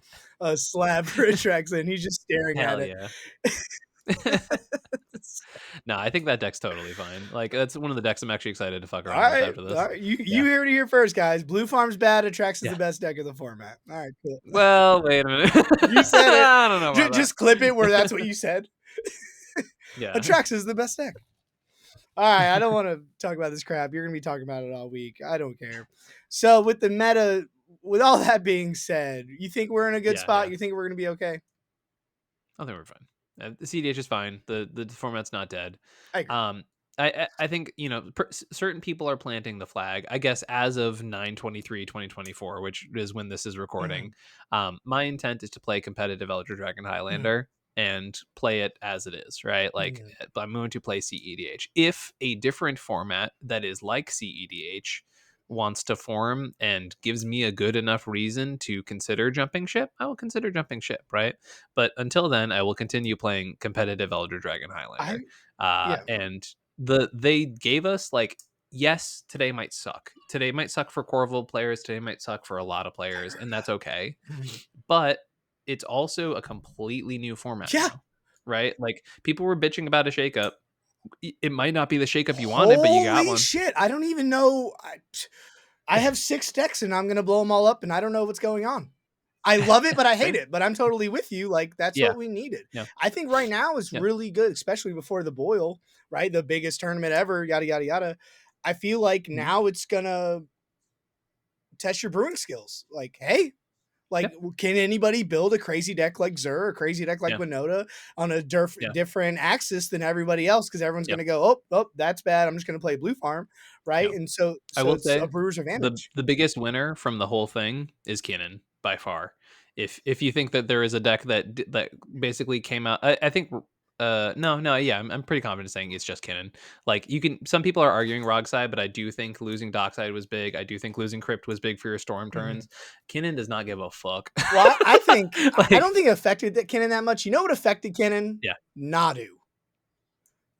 slab for Atraxa, and he's just staring at Hell it. yeah. No, I think that deck's totally fine. Like that's one of the decks I'm actually excited to fuck All around with right, after all this. right. You Yeah. heard it here first, guys. Blue Farm's bad. Atraxa's Yeah. the best deck of the format. All right, cool. Well, wait a minute. You said it. I don't know about that. Just clip it where that's what you said. Yeah. Atraxa is the best deck. All right, I don't want to talk about this crap. You're gonna be talking about it all week. I don't care. So with the meta, with all that being said, you think we're in a good Yeah. spot? Yeah. You think we're gonna be okay? I think we're fine. The CDH is fine. The format's not dead. I agree. Um, I think certain people are planting the flag. I guess as of 9/23/2024, which is when this is recording. Mhm, My intent is to play competitive Elder Dragon mhm, Highlander and play it as it is. Right, like mhm. I'm going to play CEDH. If a different format that is like CEDH wants to form and gives me a good enough reason to consider jumping ship, I will consider jumping ship, right? But until then, I will continue playing competitive Elder Dragon I Highlander. yeah. And they gave us like, yes, today might suck. Today might suck for Corville players. Today might suck for a lot of I players, heard and that's that. okay. Mhm. But it's also a completely new format Yeah. now, right? Like people were bitching about a shakeup. It might not be the shakeup you wanted, but you got Holy one. shit! I don't even know. I have 6 decks and I'm gonna blow them all up, and I don't know what's going on. I love it, but I hate Fair. it. But I'm totally with you. Like that's Yeah. what we needed. Yeah. I think right now is Yeah. really good, especially before the boil, right? The biggest tournament ever, yada yada yada. I feel like Mhm. now it's gonna test your brewing skills. Like, hey, Yeah. like, can anybody build a crazy deck like Zur, a crazy deck like Yeah. Winota on a Yeah. different axis than everybody else? Because everyone's Yeah. going to go, oh, oh, that's bad. I'm just going to play blue farm, right? Yeah. And so, I so will it's a say brewer's the advantage. the biggest winner from the whole thing is Kinnan by far. If you think that there is a deck that basically came out, I think no, yeah, I'm pretty confident saying it's just Kinnan. Like you can, some people are arguing Rogside, but I do think losing Dockside was big. I do think losing Crypt was big for your storm Mhm. turns. Kinnan does not give a fuck. Well, I think I Like don't think it affected that Kennen that much. You know what affected Kennen? yeah. Nadu.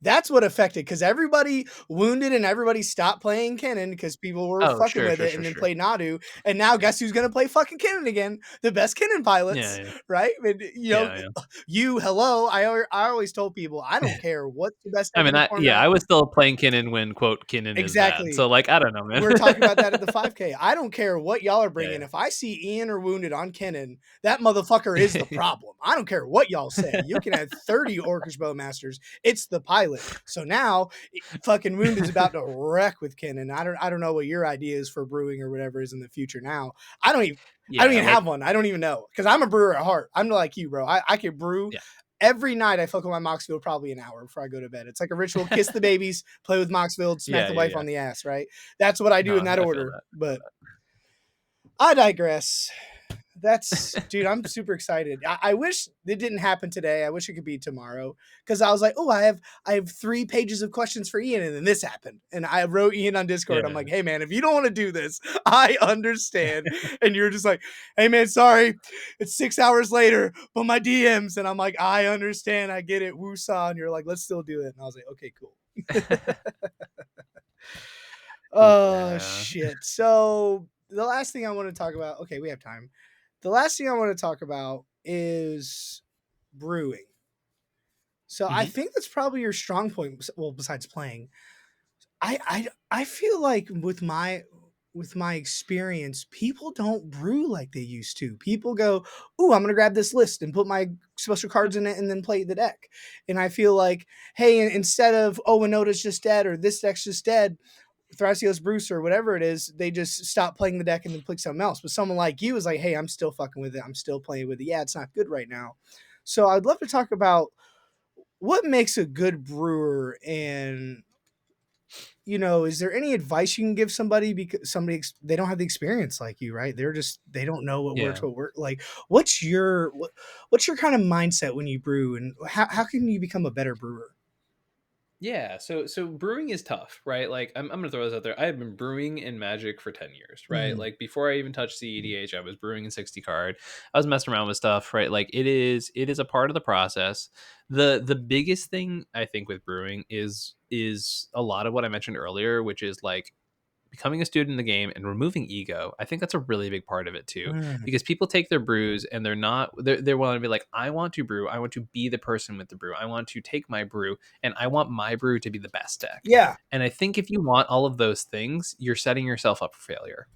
That's what affected because everybody wounded and everybody stopped playing Kennen because people were Oh, fucking sure, with sure, it sure, and then sure. played Nadu. And now Yeah. guess who's gonna play fucking Kennen again? The best Kennen Yeah, pilots, yeah. right? And, Yeah, you hello. I always told people I yeah. don't care what's the best I deck mean, in the I format. was still playing Kinnan when quote Kinnan is bad. Exactly. So like I don't know, man. We're talking about that at the 5K. I don't care what y'all are Yeah, bringing. If I see Ian or Wounded on Kennen, that motherfucker is the yeah. problem. I don't care what y'all say. You can have 30 Orcish Bowmasters. It's the pilot. So now, fucking Wounded's about to wreck with Kennen. I don't know what your idea is for brewing or whatever is in the future now. I don't even. I don't Yeah, even like have one. I don't even know because I'm a brewer at heart. I'm like you, bro. I can brew yeah. every night. I fuck with my Moxfield probably an hour before I go to bed. It's like a ritual. Kiss the babies, play with Moxfield, smack Yeah, the yeah, wife yeah. on the ass. Right? That's what I do No, in that I feel order. that. I feel But that. I digress. That's dude. I'm super excited. I wish it didn't happen today. I wish it could be tomorrow because I was like, oh, I have 3 pages of questions for Ian, and then this happened, and I wrote Ian on Discord. I'm Yeah. like, hey man, if you don't want to do this, I understand. And you're just like, hey man, sorry, it's 6 hours later, but my DMs, and I'm like, I understand, I get it, woosah, and you're like, let's still do it, and I was like, okay, cool. Oh Yeah. shit. So the last thing I want to talk about, okay, we have time. The last thing I want to talk about is brewing. So I Mhm. think that's probably your strong point. Well, besides playing, I feel like with my experience, people don't brew like they used to. People go, "Ooh, I'm gonna grab this list and put my special cards in it, and then play the deck." And I feel like, hey, instead of Winota's just dead or this deck's just dead, Thrasios Bruce or whatever it is, they just stop playing the deck and then pick something else. But someone like you is like, hey, I'm still fucking with it. I'm still playing with it. Yeah, it's not good right now. So I'd love to talk about what makes a good brewer and is there any advice you can give somebody because they don't have the experience like you, right? They don't know what works, Yeah. what work. Like, what's your kind of mindset when you brew, and how can you become a better brewer? Yeah, so brewing is tough, right? Like I'm gonna throw this out there. I have been brewing in Magic for 10 years, right? Mhm. Like before I even touched CEDH, I was brewing in 60 card. I was messing around with stuff, right? Like it is a part of the process. The biggest thing I think with brewing is a lot of what I mentioned earlier, which is like becoming a student in the game and removing ego. I think that's a really big part of it too, Mm. because people take their brews and they're willing to be like, I want to brew, I want to be the person with the brew, I want to take my brew and I want my brew to be the best deck. Yeah. And I think if you want all of those things, you're setting yourself up for failure.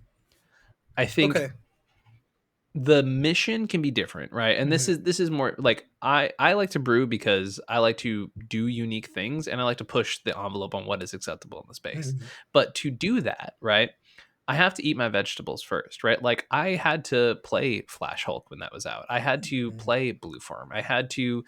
I think Okay. the mission can be different, right? And Mhm, this is more like I like to brew because I like to do unique things and I like to push the envelope on what is acceptable in the space. mhm, But to do that, right, I have to eat my vegetables first, right? Like I had to play Flash Hulk when that was out. I had to mhm, play Blue Farm. I had to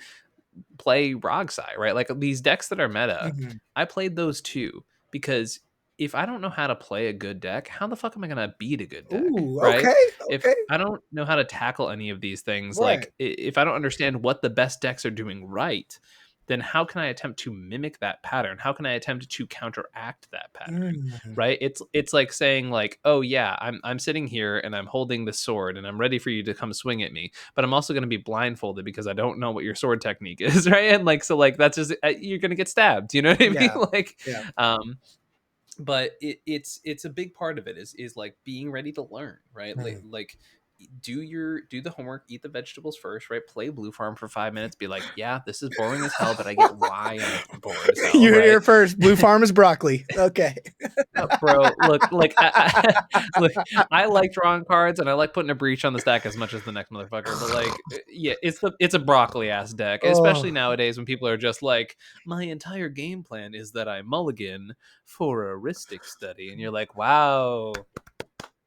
play Rogsai, right? Like these decks that are meta, mhm. I played those too because if I don't know how to play a good deck, how the fuck am I going to beat a good deck, Ooh, right? okay, If okay. I don't know how to tackle any of these things, Right. like if I don't understand what the best decks are doing right, then how can I attempt to mimic that pattern? How can I attempt to counteract that pattern? Mm. Right? It's like saying like, "Oh yeah, I'm sitting here and I'm holding the sword and I'm ready for you to come swing at me, but I'm also going to be blindfolded because I don't know what your sword technique is," right? And like so like that's just you're going to get stabbed, you know what I mean? Yeah, Like yeah. um but it's a big part of it is like being ready to learn, right? Mhm. Like do the homework, eat the vegetables first, right? Play Blue Farm for 5 minutes, be like, yeah, this is boring as hell, but I get why I'm bored as hell, You heard it right? here first. Blue Farm is broccoli. Okay. Bro, look, like look, I like drawing cards and I like putting a breach on the stack as much as the next motherfucker. But like, yeah, it's a broccoli ass deck, especially Oh. nowadays when people are just like, my entire game plan is that I mulligan for a Ristic study, and you're like, wow,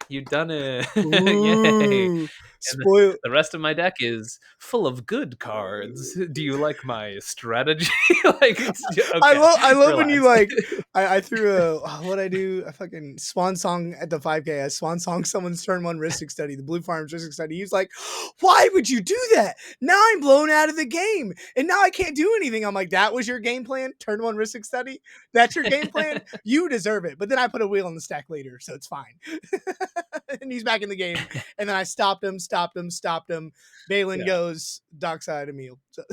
you done it, yay! Ooh. And Spoil. the rest of my deck is full of good cards. Do you like my strategy? Like, okay, I love when you relax. like I threw a what I do a fucking swan song at the 5K. I swan song someone's turn one Ristic study, the Blue Farms Ristic study. He's like, why would you do that? Now I'm blown out of the game and now I can't do anything. I'm like, that was your game plan? Turn one Ristic study? That's your game plan? You deserve it. But then I put a wheel on the stack later, so it's fine. And he's back in the game. And then I stopped him. Balin Yeah. goes Dockside Emil. So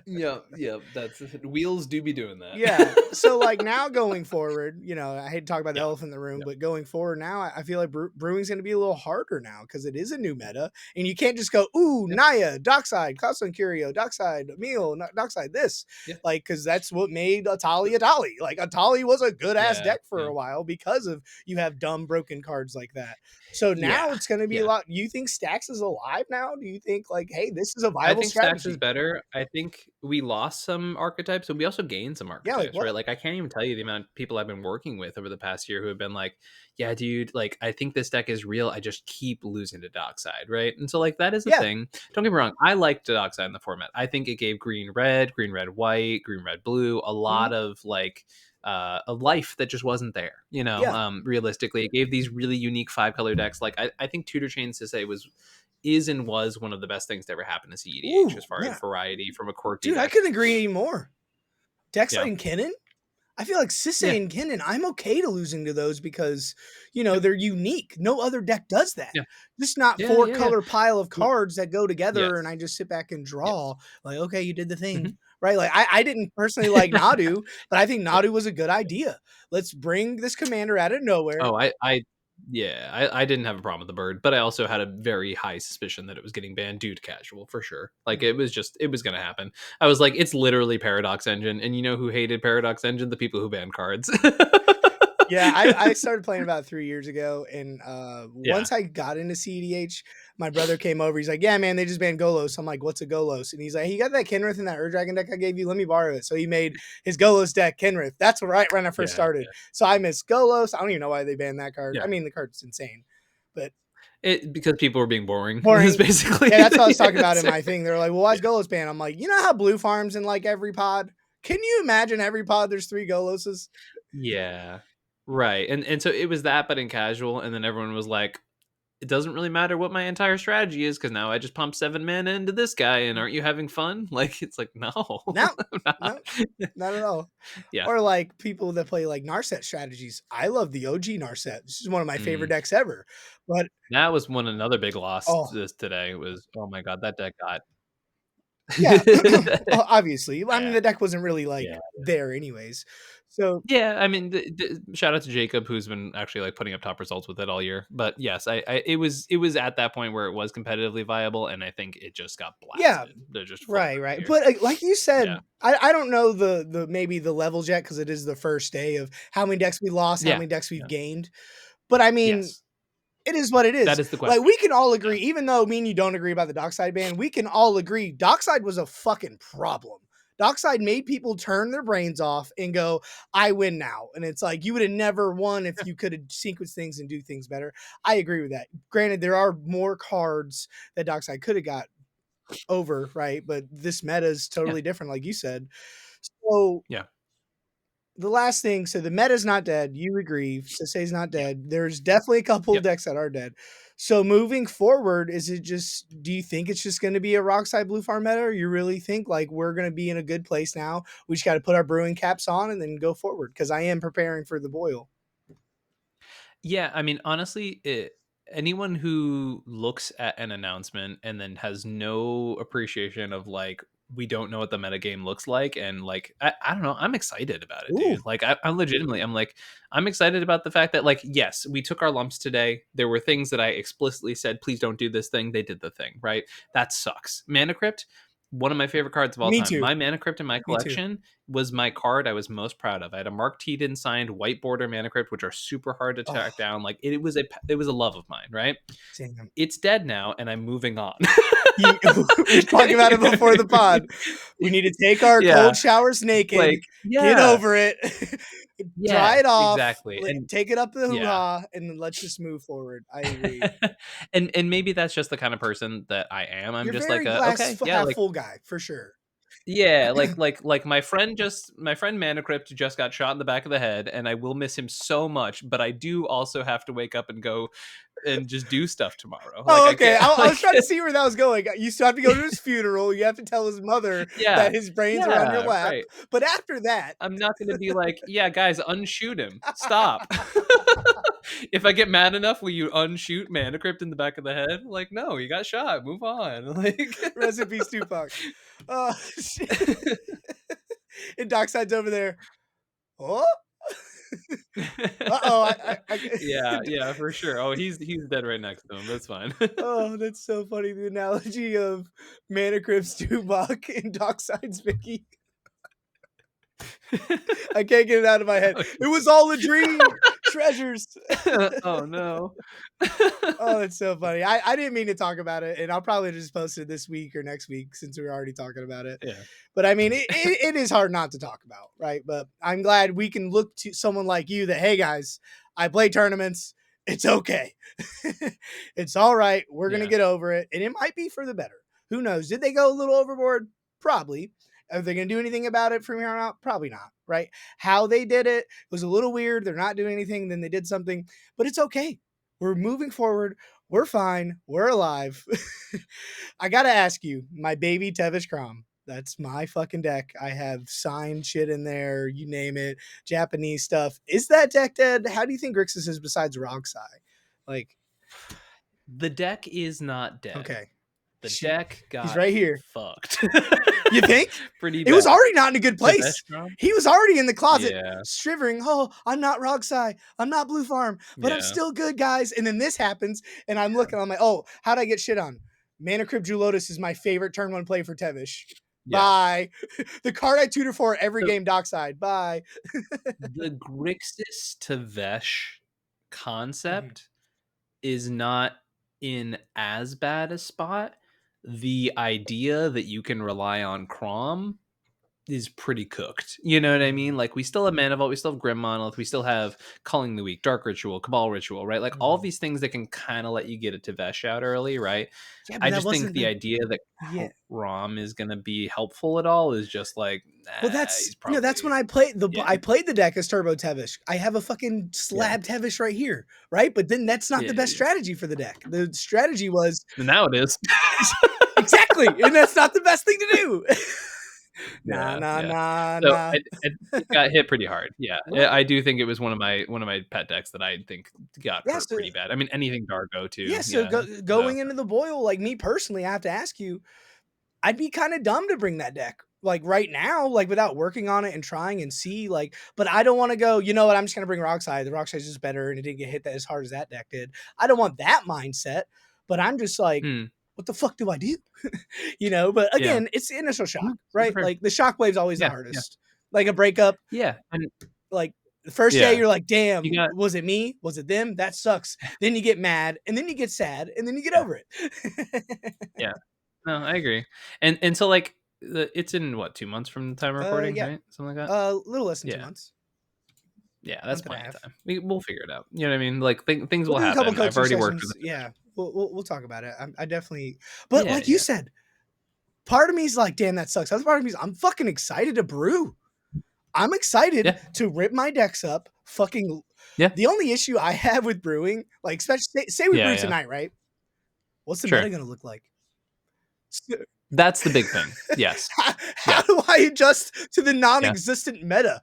Yeah, yeah, that's wheels do be doing that. yeah. So like now going forward, I hate to talk about the Yeah, elephant in the room, yeah, but going forward now, I feel like brewing's going to be a little harder now because it is a new meta, and you can't just go, ooh, yeah, Naya, Dockside, Cloudstone Curio, Dockside, Emil, Dockside, this, yeah, like because that's what made Atali Atali. Like Atali was a good ass yeah, deck for yeah, a while because of you have dumb broken cards like that. So yeah, now it's going to be a yeah. lot. You think Stacks is alive now? Do you think like, hey, this is a I viable think Stacks is strategy? better. I think we lost some archetypes, and we also gained some Yeah, like archetypes, right? what? Like I can't even tell you the amount of people I've been working with over the past year who have been like, "Yeah, dude, like I think this deck is real. I just keep losing to Dockside, right?" And so like that is a Yeah. thing. Don't get me wrong, I liked Dockside in the format. I think it gave green red white, green red blue a Mhm. lot of like a life that just wasn't there, Yeah. realistically. It gave these really unique 5 color decks. Like I think Tutor Chains to say is and was one of the best things to ever happen to CEDH Ooh, as far as man. variety from a quirky Dude, I deck. couldn't agree anymore. Yeah. Dexlight and Kinnan? I feel like Sisay Yeah. and Kinnan, I'm okay to losing to those because, Yeah. they're unique. No other deck does that. Yeah. Just not Yeah. four Yeah. Yeah. color pile of Well, cards that go together and I yes. just sit back and Yes. draw. Like, okay, you did the thing. Mhm. Right? Like I didn't personally like Nadu, but I think Yeah. Nadu was a good idea. Let's bring this commander out of nowhere. Oh, yeah, I didn't have a problem with the bird, but I also had a very high suspicion that it was getting banned due to casual for sure. Like Mhm. it was gonna happen. I was like, it's literally Paradox Engine, and you know who hated Paradox Engine? The people who banned cards. Yeah, I started playing about 3 years ago, and, Yeah, once I got into CEDH, my brother came over, he's like, "Yeah, man, they just banned Golos." I'm like, "What's a Golos?" And he's like, "You got that Kenrith and that Ur-Dragon deck I gave you? Let me borrow it." So he made his Golos deck Kenrith. That's right when I first yeah, started. So I miss Golos. I don't even know why they banned that card. I yeah. mean, the card's insane, but It because people were being boring. Is boring. basically Yeah, that's what I was the talking about in answer. my thing. They're like, "Well, why is Golos banned?" I'm like, "You know how blue farms in, like, every pod? Can you imagine every pod there's 3 Goloses?" Yeah. Right. And so it was that but in casual and then everyone was like, it doesn't really matter what my entire strategy is because now I just pump 7 mana into this guy and aren't you having fun? Like it's like no. No. I'm not. No. Not at all. Yeah. Or like people that play like Narset strategies. I love the OG Narset. This is one of my favorite Mm. decks ever. But That was one another big loss oh this today was oh my god, that deck got yeah, obviously. I mean Yeah. the deck wasn't really like Yeah. there anyways. So Yeah, I mean, shout out to Jacob who's been actually like putting up top results with it all year. But yes, it was at that point where it was competitively viable, and I think it just got yeah, blasted. They're just full of right. failure. But like you Yeah, said, I don't know the maybe the levels yet because it is the first day of how many decks we lost, how yeah, many decks we've yeah, gained. But I mean, yes, it is what it That is. is the Like, question. we can all agree, even though me and you don't agree about the Dockside ban, we can all agree Dockside was a fucking problem. Dockside made people turn their brains off and go, I win now. And it's like, you would have never won if you could have sequenced things and do things better. I agree with that. Granted, there are more cards that Dockside could have got over, right? But this meta is Yeah. totally different, like you said. So Yeah. the last thing, so the meta's not dead. You agree. Sisei's not dead. There's definitely a couple of Yep. decks that are dead. So moving forward, is it just, do you think it's just going to be a Rockside Blue Farm meta, or you really think like we're going to be in a good place now? We just got to put our brewing caps on and then go forward, because I am preparing for the boil. Yeah, I mean, honestly, anyone who looks at an announcement and then has no appreciation of like we don't know what the metagame looks like, and like I don't know, I'm excited about it, Ooh, dude. Like I'm legitimately, I'm excited about the fact that like yes, we took our lumps today. There were things that I explicitly said, please don't do this thing. They did the thing, right? That sucks. Mana Crypt, one of my favorite cards of all me time. too. My Mana Crypt in my Me too. collection was my card I was most proud of. I had a Mark Teeden signed white border Mana Crypt, which are super hard to Oh, track down. Like it was a love of mine, right? damn. It's dead now, and I'm moving on. We talked about it before the pod. We need to take our Yeah, cold showers naked, like get yeah, over it, dry yeah, it off, exactly, and take it up the yeah. hoo-ha, and then let's just move forward. I agree. And maybe that's just the kind of person that I am. I'm You're just like very a glass okay, yeah, half like full guy for sure. yeah, like my friend Mana Crypt just got shot in the back of the head, and I will miss him so much. But I do also have to wake up and go and just do stuff tomorrow. Like Oh, I okay. can't I was like trying to see where that was going. You still have to go to his funeral. You have to tell his mother yeah, that his brains are on your yeah, lap. right. But after that, I'm not going to be like, yeah, guys, unshoot him. Stop. If I get mad enough, will you unshoot Mana Crypt in the back of the head? Like, no, you got shot. Move on. Like, rest in peace, Tupac. Shit. And Dockside's over there. Oh, uh-oh. yeah, yeah, for sure. Oh, he's dead right next to him. That's fine. Oh, that's so funny. The analogy of Mana Crypt's Tupac and Dockside's Vicky. I can't get it out of my head. Oh, It was all a dream. Treasures. oh no. Oh, it's so funny. I didn't mean to talk about it, and I'll probably just post it this week or next week since we were already talking about it. Yeah. But I mean, it is hard not to talk about, right? But I'm glad we can look to someone like you that, hey guys, I play tournaments. It's okay. It's all right. We're going to Yeah. get over it. And it might be for the better. Who knows? Did they go a little overboard? Probably. Are they going to do anything about it from here on out? Probably not, right? How they did it was a little weird. They're not doing anything. Then they did something, but it's okay. We're moving forward. We're fine. We're alive. I got to ask you, my baby Tevish Crom. That's my fucking deck. I have signed shit in there, you name it, Japanese stuff. Is that deck dead? How do you think Grixis is besides Rogsai? Like, The deck is not dead. okay. The deck He's got right here. fucked. You think? Pretty It bad. was already not in a good place. Teveshkrom? He was already in the closet, Yeah. shivering. Oh, I'm not Rogsai. I'm not Blue Farm, but I'm Yeah. still good, guys. And then this happens, and I'm looking. I'm like, oh, how'd I get shit on? Mana Crypt Drew Lotus is my favorite turn one play for Tevish. Yeah. Bye. The card I tutor for every So- game, Dockside. Bye. The Grixis to Vesh Mm-hmm. concept is not in as bad a spot. The idea that you can rely on Crom is pretty cooked. You know what I mean? Like we still have Mana Vault, we still have Grim Monolith, we still have Culling the Weak, Dark Ritual, Cabal Ritual, right? Like all of these things that can kind of let you get it to Vesh out early, right? Yeah, I but that just think wasn't the idea that yeah. Crom is going to be helpful at all is just like, Well, he's probably that's when I played yeah. I played the deck as Turbo Tevish. I have a fucking slab Tevish right here, right? But then that's not the best strategy for the deck. The strategy was now it is exactly, and that's not the best thing to do. Yeah. Nah. It got hit pretty hard. Yeah, Right. I do think it was one of my pet decks that I think got Yeah, hurt so pretty bad. I mean, anything Dargo too. yeah, so going into the boil, like me personally, I have to ask you, I'd be kind of dumb to bring that deck like right now, like without working on it and trying and see like, but I don't want to go, you know what? I'm just going to bring Rockside. The Rockside is just better and it didn't get hit that as hard as that deck did. I don't want that mindset, but I'm just like, what the fuck do I do? You know, but again, it's the initial shock, right? Like the shock wave's always the hardest. Like a breakup. Yeah. And like The first day, Yeah. you're like, You damn, got was it me? Was it them? That sucks. Then you get mad, and then you get sad, and then you get yeah, over it. yeah. No, I agree. And so like it's in what 2 months from the time of recording, Yeah. right? Something like that. A little less than 2 Yeah, months. yeah. That's Month and a plenty of half. time. We'll figure it out. You know what I mean? Like things We'll will do a couple happen. I've coaching already worked with sessions. a few Yeah. different. We'll talk about it. I definitely, but Yeah, like you yeah, said, part of me is like, damn, that sucks. Other part of me is I'm fucking excited to brew. I'm excited yeah, to rip my decks up. Fucking yeah, the only issue I have with brewing, like especially say we yeah, brew yeah. tonight, right? What's the Sure. meta gonna look like? That's the big thing. Yes. How Yeah. do I adjust to the Yeah. non-existent meta?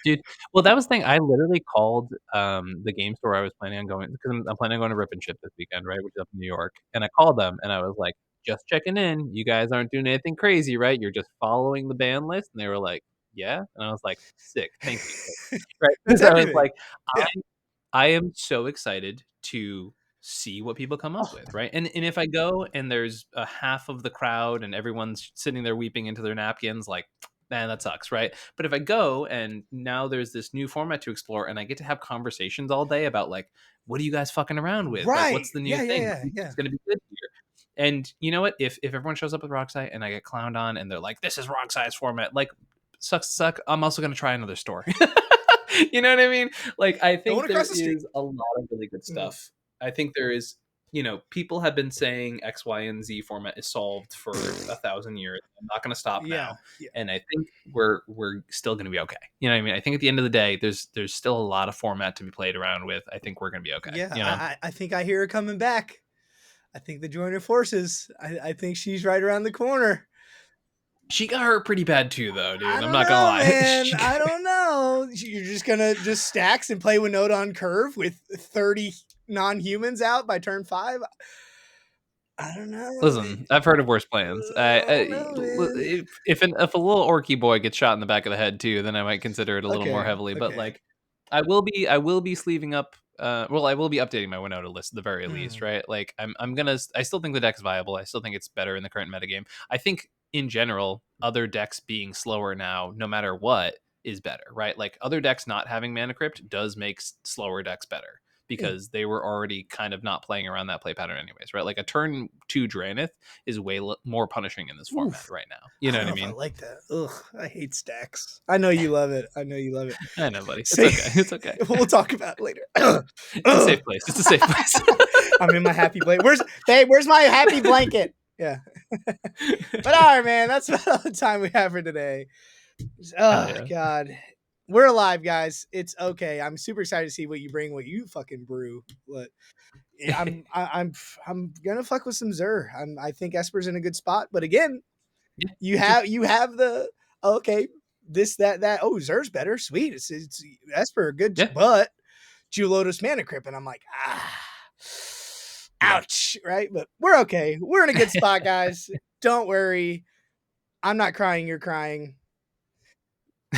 Dude, well, that was the thing. I literally called, the game store I was planning on going because I'm planning on going to Rip and Ship this weekend, right, which is up in New York, and I called them, and I was like, "Just checking in. You guys aren't doing anything crazy, right? You're just following the ban list?" And they were like, "Yeah." And I was like, "Sick. Thank you." Right? That's Because I was everything. like, Yeah. I am so excited to see what people come up Oh, with, right? And if I go and there's a half of the crowd and everyone's sitting there weeping into their napkins, like, man, that sucks, right? But if I go and now there's this new format to explore and I get to have conversations all day about like, what are you guys fucking around with? Like, right. what's the new Yeah, yeah, thing? yeah, yeah. It's gonna be good here. And you know what? If everyone shows up with Rockside and I get clowned on and they're like, this is Rockside's format, like sucks to suck. I'm also gonna try another store. You know what I mean? Like, I The one think there across the street. is a lot of really good Mhm. stuff. I think there is, people have been saying X, Y, and Z format is solved for 1,000 years. I'm not going to stop Yeah, now, yeah, and I think we're still going to be okay. You know what I mean? I think at the end of the day, there's still a lot of format to be played around with. I think we're going to be okay. yeah. You know? I think I hear her coming back. I think the joiner forces. I think she's right around the corner. She got hurt pretty bad too, though, I dude. I'm don't not gonna know, lie. man. I don't know. You're just gonna just stacks and play Winota on curve with 30 non-humans out by turn 5. I don't know, man. Listen, I've heard of worse plans. I don't know, man. If a little orky boy gets shot in the back of the head too, then I might consider it a little more Okay, heavily. But okay. like, I will be sleeving up. Well, I will be updating my Winota list at the very least, Mm. right? Like, I still think the deck's viable. I still think it's better in the current metagame. I think in general, other decks being slower now, no matter what, is better, right? Like other decks not having mana crypt does make slower decks better Mm. because they were already kind of not playing around that play pattern anyways, right? Like a turn 2 Draenith is way more punishing in this format Oof. right now. You I know don't what know I if I mean? like that. Ugh, I hate stacks. I know you love it. I know you love it. I know, buddy. It's Say, okay. It's okay. we'll talk about it later. It's a safe place. It's a safe place. I'm in my happy blanket. Where's my happy blanket? Yeah. But all right, man, that's about all the time we have for today. Hell Oh yeah. God. We're alive, guys. It's okay. I'm super excited to see what you bring, what you fucking brew. What yeah, I'm gonna fuck with some Zer. I think Esper's in a good spot, but again, Yeah, you me too. have the okay, this that oh Zer's better, sweet. It's Esper good, Yeah, but Lotus mana crypt, and I'm like yeah. ouch, right? But we're okay. We're in a good spot, guys. Don't worry. I'm not crying. You're crying.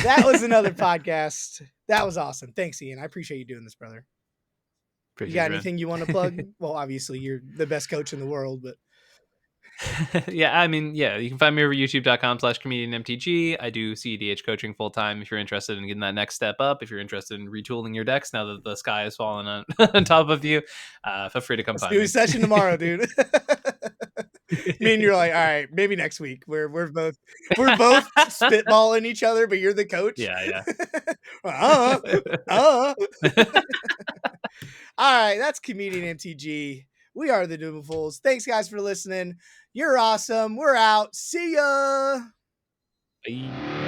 That was another podcast. That was awesome. Thanks, Ian. I appreciate you doing this, brother. You Appreciate got you, man. anything you want to plug? Well, obviously you're the best coach in the world, but Yeah, I mean, yeah, you can find me over youtube.com/comedianmtg. I do CEDH coaching full time if you're interested in getting that next step up. If you're interested in retooling your decks now that the sky has fallen on, on top of you, feel free to come let's find do a me. session tomorrow, dude. Me and you're like, all right, maybe next week. We're both spitballing each other, but you're the coach. Yeah, yeah. uh, uh. All right, that's comedian MTG. We are the Doom Fools. Thanks, guys, for listening. You're awesome. We're out. See ya. Bye.